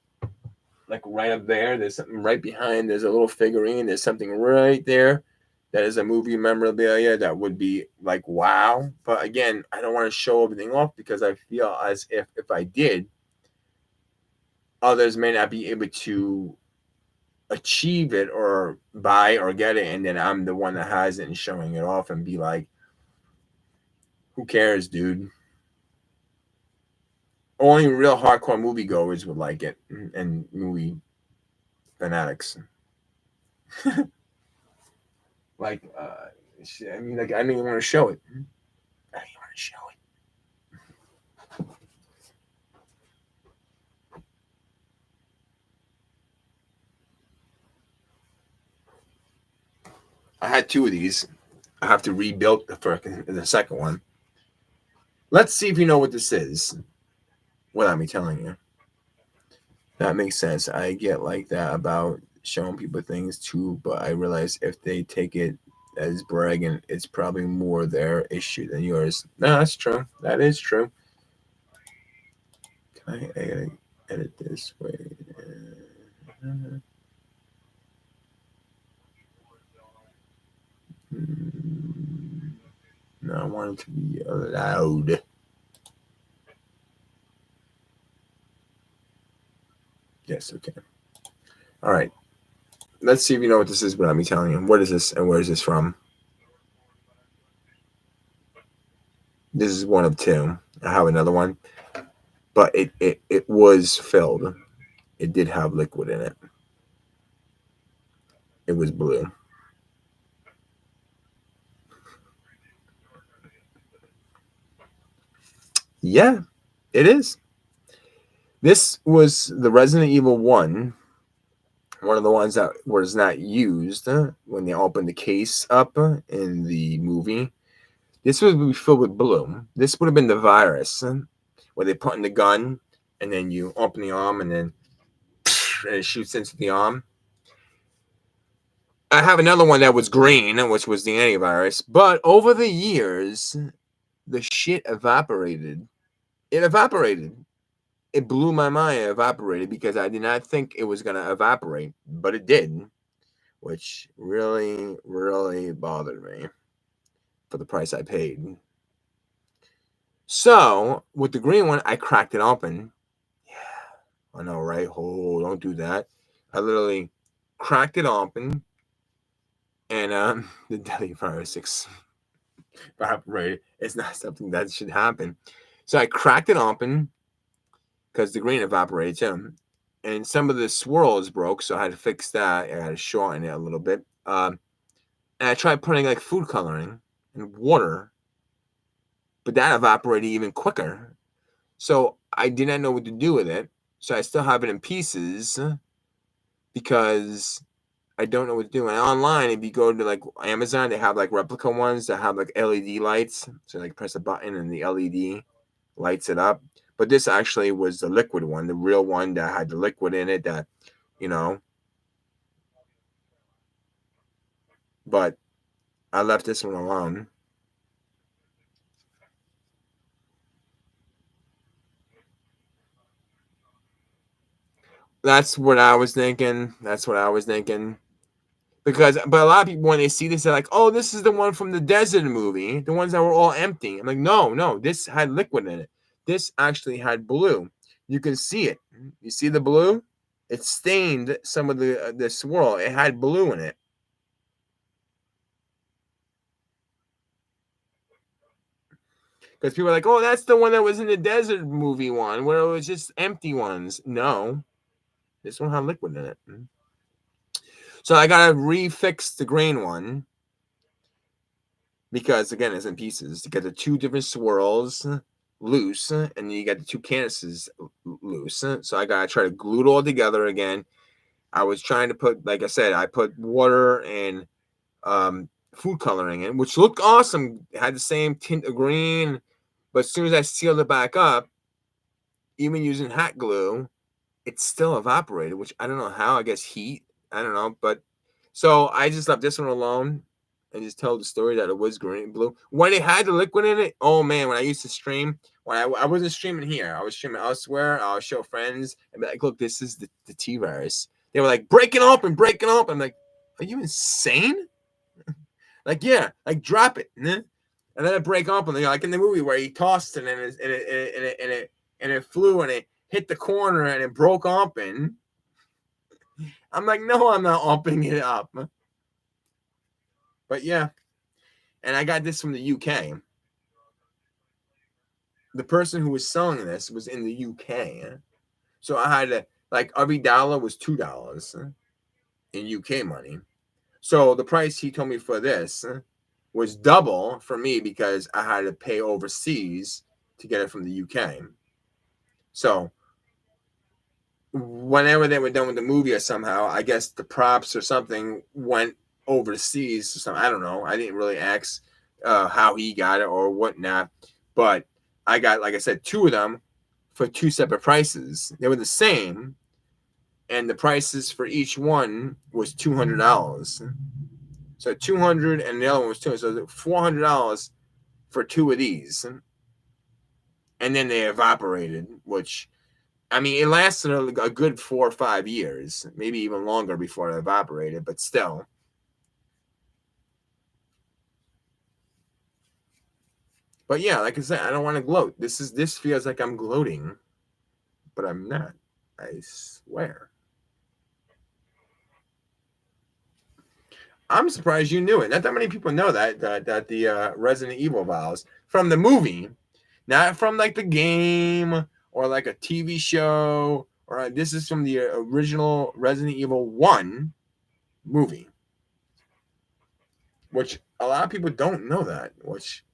like right up there, there's something right behind. There's a little figurine. There's something right there that is a movie memorabilia that would be like wow. But again, I don't want to show everything off because I feel as if I did, others may not be able to achieve it or buy or get it, and then I'm the one that has it and showing it off and be like, who cares, dude? Only real hardcore moviegoers would like it, and movie fanatics. Like, I mean, like, I didn't even want to show it. I didn't want to show it. I had two of these. I have to rebuild the second one. Let's see if you know what this is without me telling you. That makes sense. I get like that about showing people things too, but I realize if they take it as bragging, it's probably more their issue than yours. No, that's true. That is true. Can I edit this way? No, I want it to be loud. Yes, okay. All right. Let's see if you know what this is without me telling you. What is this and where is this from? This is one of two. I have another one, but it was filled. It did have liquid in it. It was blue. Yeah, it is. This was the Resident Evil 1 of the ones that was not used when they opened the case up in the movie. This would be filled with blue. This would have been the virus where they put in the gun and then you open the arm and then and it shoots into the arm. I have another one that was green, which was the antivirus. But over the years, the shit evaporated. It evaporated. It blew my mind. It evaporated because I did not think it was going to evaporate, but it did, which really, really bothered me for the price I paid. So with the green one, I cracked it open. Yeah, I know, right? Oh, don't do that. I literally cracked it open, and the deadly virus evaporated. It's not something that should happen. So I cracked it open because the green evaporated too. And some of the swirls broke, so I had to fix that. I had to shorten it a little bit. And I tried putting like food coloring and water, but that evaporated even quicker. So I did not know what to do with it. So I still have it in pieces because I don't know what to do. And online, if you go to like Amazon, they have like replica ones that have like LED lights. So like press a button and the LED lights it up. But this actually was the liquid one, the real one that had the liquid in it that, you know. But I left this one alone. That's what I was thinking. That's what I was thinking. Because, but a lot of people, when they see this, they're like, oh, this is the one from the desert movie, the ones that were all empty. I'm like, no, this had liquid in it. This actually had blue. You can see it. You see the blue? It stained some of the swirl. It had blue in it. Because people are like, oh, that's the one that was in the desert movie one, where it was just empty ones. No, this one had liquid in it. So I gotta refix the grain one because again, it's in pieces. You got the two different swirls loose, and then you got the two canvases loose. So I gotta try to glue it all together again. I was trying to put, like I said, I put water and food coloring in, which looked awesome. It had the same tint of green, but as soon as I sealed it back up, even using hot glue, it still evaporated, which I don't know how. I guess heat. I don't know, but so I just left this one alone and just tell the story that it was green and blue. When it had the liquid in it, oh man, when I used to stream, when I wasn't streaming here, I was streaming elsewhere. I'll show friends and be like, look, this is the T-virus. They were like, break it up and break it up. I'm like, are you insane? Like, yeah, like drop it. And then it break up, and like in the movie where he tossed it and it flew and it hit the corner and it broke open. I'm like, no, I'm not opening it up. But yeah, and I got this from the UK. The person who was selling this was in the UK. So I had to, like, every dollar was $2 in UK money. So the price he told me for this was double for me because I had to pay overseas to get it from the UK. So whenever they were done with the movie or somehow, I guess the props or something went overseas or something. I don't know. I didn't really ask how he got it or whatnot. But I got, like I said, two of them for two separate prices. They were the same. And the prices for each one was $200. So $200 and the other one was $200. So $400 for two of these. And then they evaporated, which, I mean, it lasted a good 4 or 5 years, maybe even longer before it evaporated, but still. But yeah, like I said, I don't want to gloat. This feels like I'm gloating, but I'm not. I swear. I'm surprised you knew it. Not that many people know that the Resident Evil vials from the movie, not from like the game or like a TV show, or this is from the original Resident Evil 1 movie, which a lot of people don't know that. Which,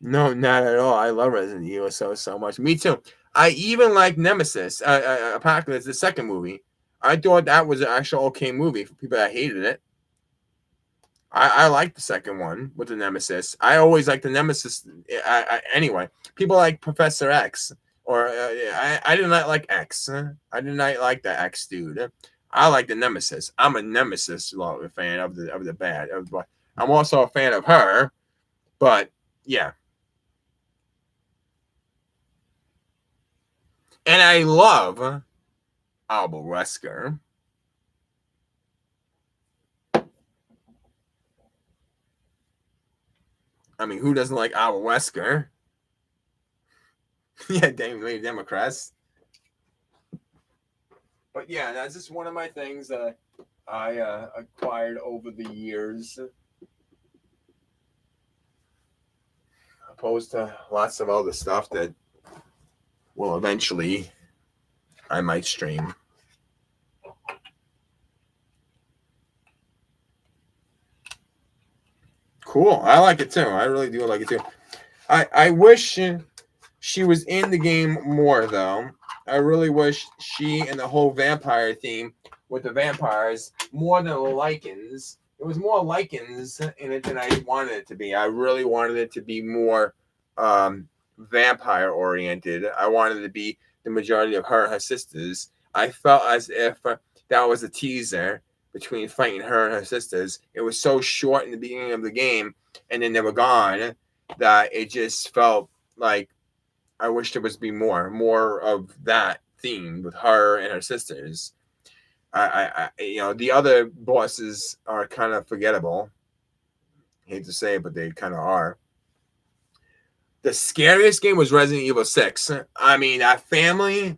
no, not at all. I love Resident Evil so much. Me too. I even like Nemesis, Apocalypse, the second movie. I thought that was an actual okay movie for people that hated it. I like the second one with the Nemesis. I always like the Nemesis. Anyway, people like Professor X, or I did not like X. I did not like the X dude. I like the Nemesis. I'm a Nemesis fan of the bad. I'm also a fan of her, but yeah. And I love Alba Wesker. I mean, who doesn't like Alba Wesker? Yeah, Democrats. But yeah, that's just one of my things that I acquired over the years, opposed to lots of other stuff that will eventually I might stream. Cool. I like it too. I really do like it too. I wish she was in the game more though. I really wish she and the whole vampire theme with the vampires more than the Lycans. It was more Lycans in it than I wanted it to be. I really wanted it to be more vampire oriented. I wanted it to be the majority of her and her sisters. I felt as if that was a teaser between fighting her and her sisters. It was so short in the beginning of the game, and then they were gone, that it just felt like I wish there was be more of that theme with her and her sisters. I the other bosses are kind of forgettable. Hate to say it, but they kind of are. The scariest game was Resident Evil 6. I mean, that family,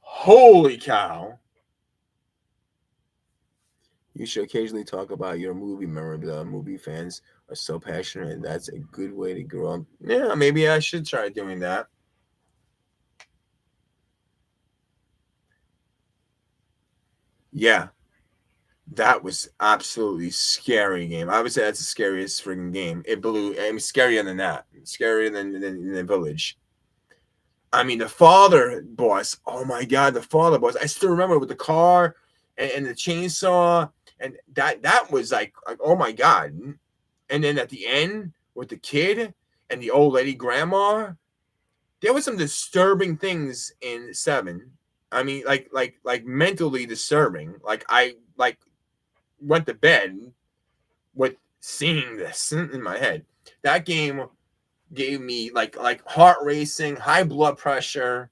holy cow. You should occasionally talk about your movie memorabilia. Movie fans are so passionate, and that's a good way to grow up. Yeah, maybe I should try doing that. Yeah, that was absolutely scary game. I would say that's the scariest freaking game. It blew. I mean, scarier than that. Scarier than the village. I mean, the father boss. Oh my god, the father boss. I still remember with the car and the chainsaw, and that was like oh my god. And then at the end with the kid and the old lady grandma, there was some disturbing things in seven. I mean, like mentally disturbing. Like I like went to bed with seeing this in my head. That game gave me like heart racing, high blood pressure.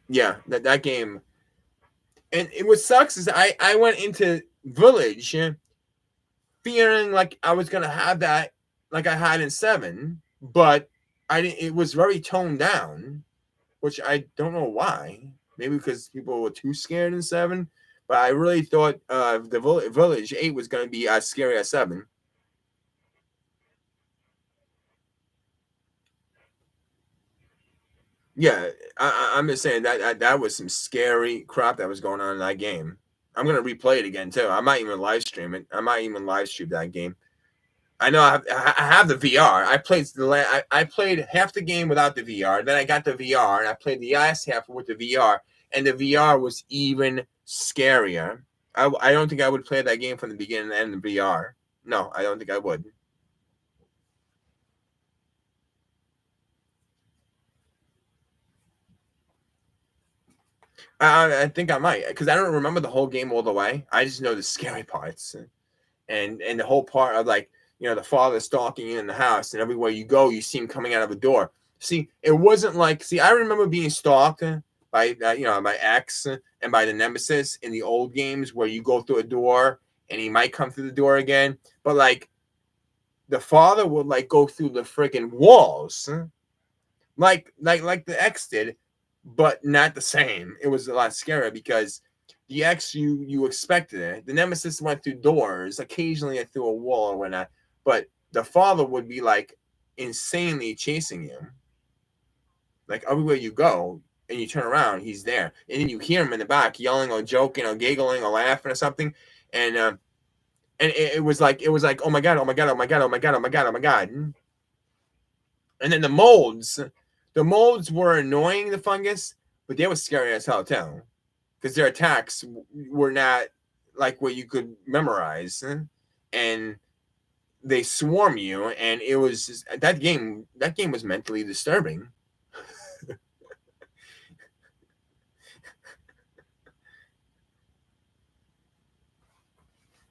Yeah, that game. And it what sucks is I went into Village fearing like I was gonna have that like I had in seven, but I didn't. It was very toned down, which I don't know why. Maybe because people were too scared in seven. But I really thought the Village 8 was going to be as scary as seven. Yeah, I'm just saying that was some scary crap that was going on in that game. I'm gonna replay it again too. I might even live stream it. I might even live stream that game. I know I have the VR. I played half the game without the VR. Then I got the VR and I played the last half with the VR. And the VR was even scarier. I don't think I would play that game from the beginning to end in VR. No, I don't think I would. I think I might because I don't remember the whole game all the way. I just know the scary parts and the whole part of like the father stalking you in the house and everywhere you go you see him coming out of a door. See, it wasn't like I remember being stalked by my ex and by the nemesis in the old games where you go through a door and he might come through the door again, but like the father would like go through the freaking walls like the X did, but not the same. It was a lot scarier because the X you expected it. The Nemesis went through doors, occasionally through a wall or whatnot, but the father would be like insanely chasing you. Like everywhere you go and you turn around, he's there, and then you hear him in the back yelling or joking or giggling or laughing or something, and it was like oh my god, oh my god, oh my god, oh my god, oh my god, oh my god. And then the molds were annoying, the fungus, but they were scary as hell too, because their attacks were not like what you could memorize, and they swarm you, and it was just, that game. That game was mentally disturbing.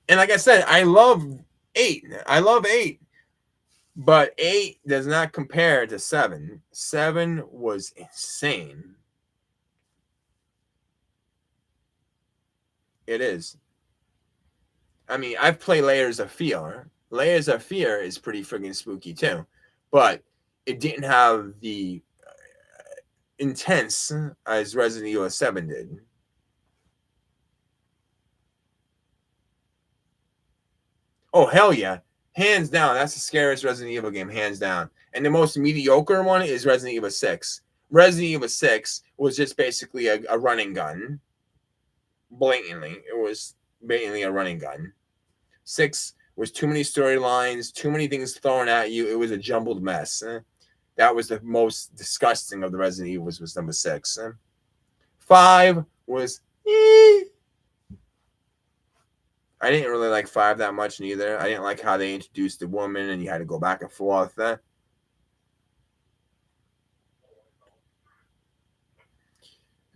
And like I said, I love eight. I love eight, but eight does not compare to seven. Seven was insane. It is. I mean, I've played Layers of Fear. Layers of Fear is pretty friggin' spooky too, but it didn't have the intense as Resident Evil 7 did. Oh, hell yeah. Hands down, that's the scariest Resident Evil game, hands down. And the most mediocre one is Resident Evil 6. Resident Evil 6 was just basically a running gun. Blatantly. It was blatantly a running gun. 6 was too many storylines, too many things thrown at you. It was a jumbled mess. That was the most disgusting of the Resident Evils was number 6. 5 was I didn't really like 5 that much neither. I didn't like how they introduced the woman and you had to go back and forth.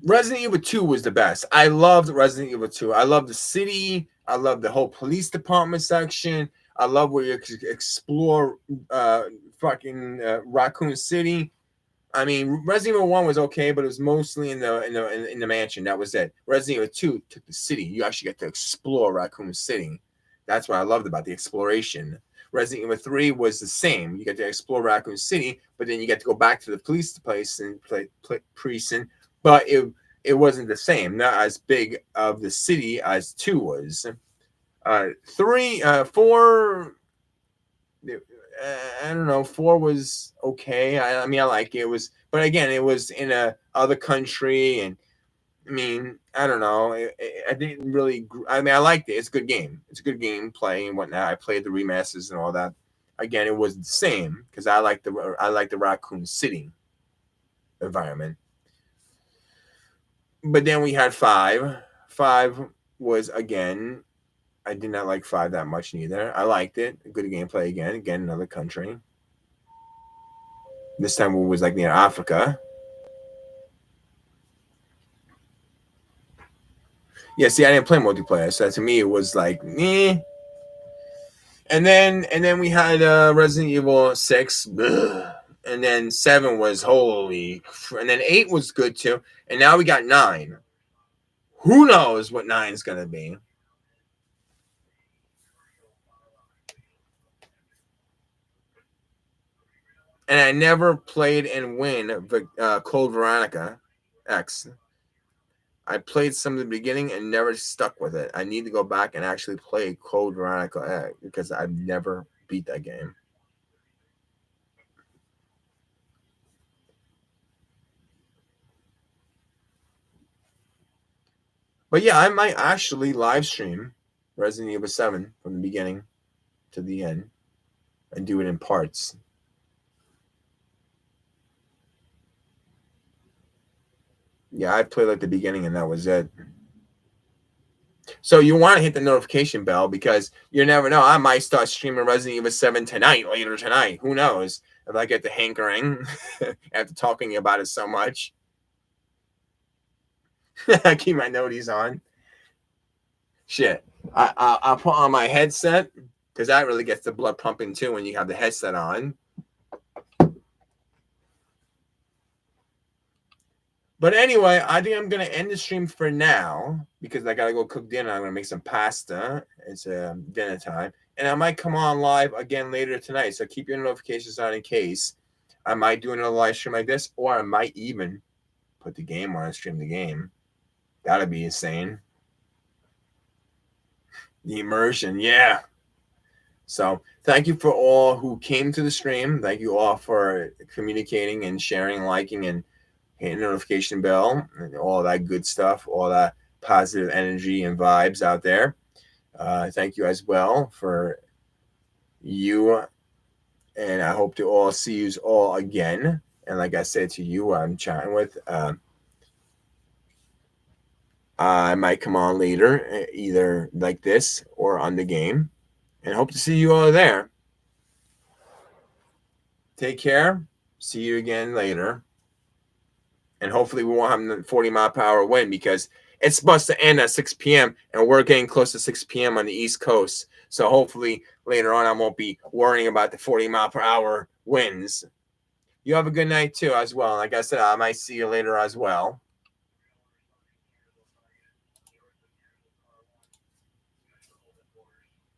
Resident Evil 2 was the best. I loved Resident Evil 2. I loved the city. I loved the whole police department section. I love where you explore fucking Raccoon City. I mean, Resident Evil 1 was okay, but it was mostly in the mansion. That was it. Resident Evil 2 took the city. You actually get to explore Raccoon City. That's what I loved about the exploration. Resident Evil 3 was the same. You get to explore Raccoon City, but then you get to go back to the police place and play precinct. But it wasn't the same. Not as big of the city as 2 was. 4. I don't know. 4 was okay. I mean, I like it. It was, but again, it was in a other country, and I mean, I don't know. I didn't really. I mean, I liked it. It's a good game. It's a good game play and whatnot. I played the remasters and all that. Again, it wasn't the same because I like the Raccoon City environment. But then we had 5. 5 was again. I did not like 5 that much neither. I liked it. Good gameplay again. Again, another country. This time it was like near Africa. Yeah, see, I didn't play multiplayer, so to me it was like, eh. And then we had Resident Evil 6, and then 7 was holy, and then 8 was good too, and now we got 9. Who knows what 9 is gonna be? And I never played and win Code Veronica X. I played some at the beginning and never stuck with it. I need to go back and actually play Code Veronica X because I've never beat that game. But yeah, I might actually live stream Resident Evil 7 from the beginning to the end and do it in parts. Yeah, I played like the beginning and that was it. So you want to hit the notification bell because you never know. I might start streaming Resident Evil 7 later tonight. Who knows? If I get the hankering after talking about it so much. I keep my noties on. Shit. I'll put on my headset because that really gets the blood pumping too when you have the headset on. But anyway, I think I'm going to end the stream for now because I got to go cook dinner. I'm going to make some pasta. It's dinner time. And I might come on live again later tonight. So keep your notifications on in case. I might do another live stream like this, or I might even put the game on and stream the game. That'd be insane. The immersion, yeah. So thank you for all who came to the stream. Thank you all for communicating and sharing, liking, and hitting the notification bell and all that good stuff, all that positive energy and vibes out there. Thank you as well for you. And I hope to all see you all again. And like I said to you, I'm chatting with, I might come on later, either like this or on the game. And hope to see you all there. Take care. See you again later. And hopefully we won't have the 40-mile-per-hour wind because it's supposed to end at 6 p.m. and we're getting close to 6 p.m. on the East Coast. So hopefully later on I won't be worrying about the 40-mile-per-hour winds. You have a good night too as well. Like I said, I might see you later as well.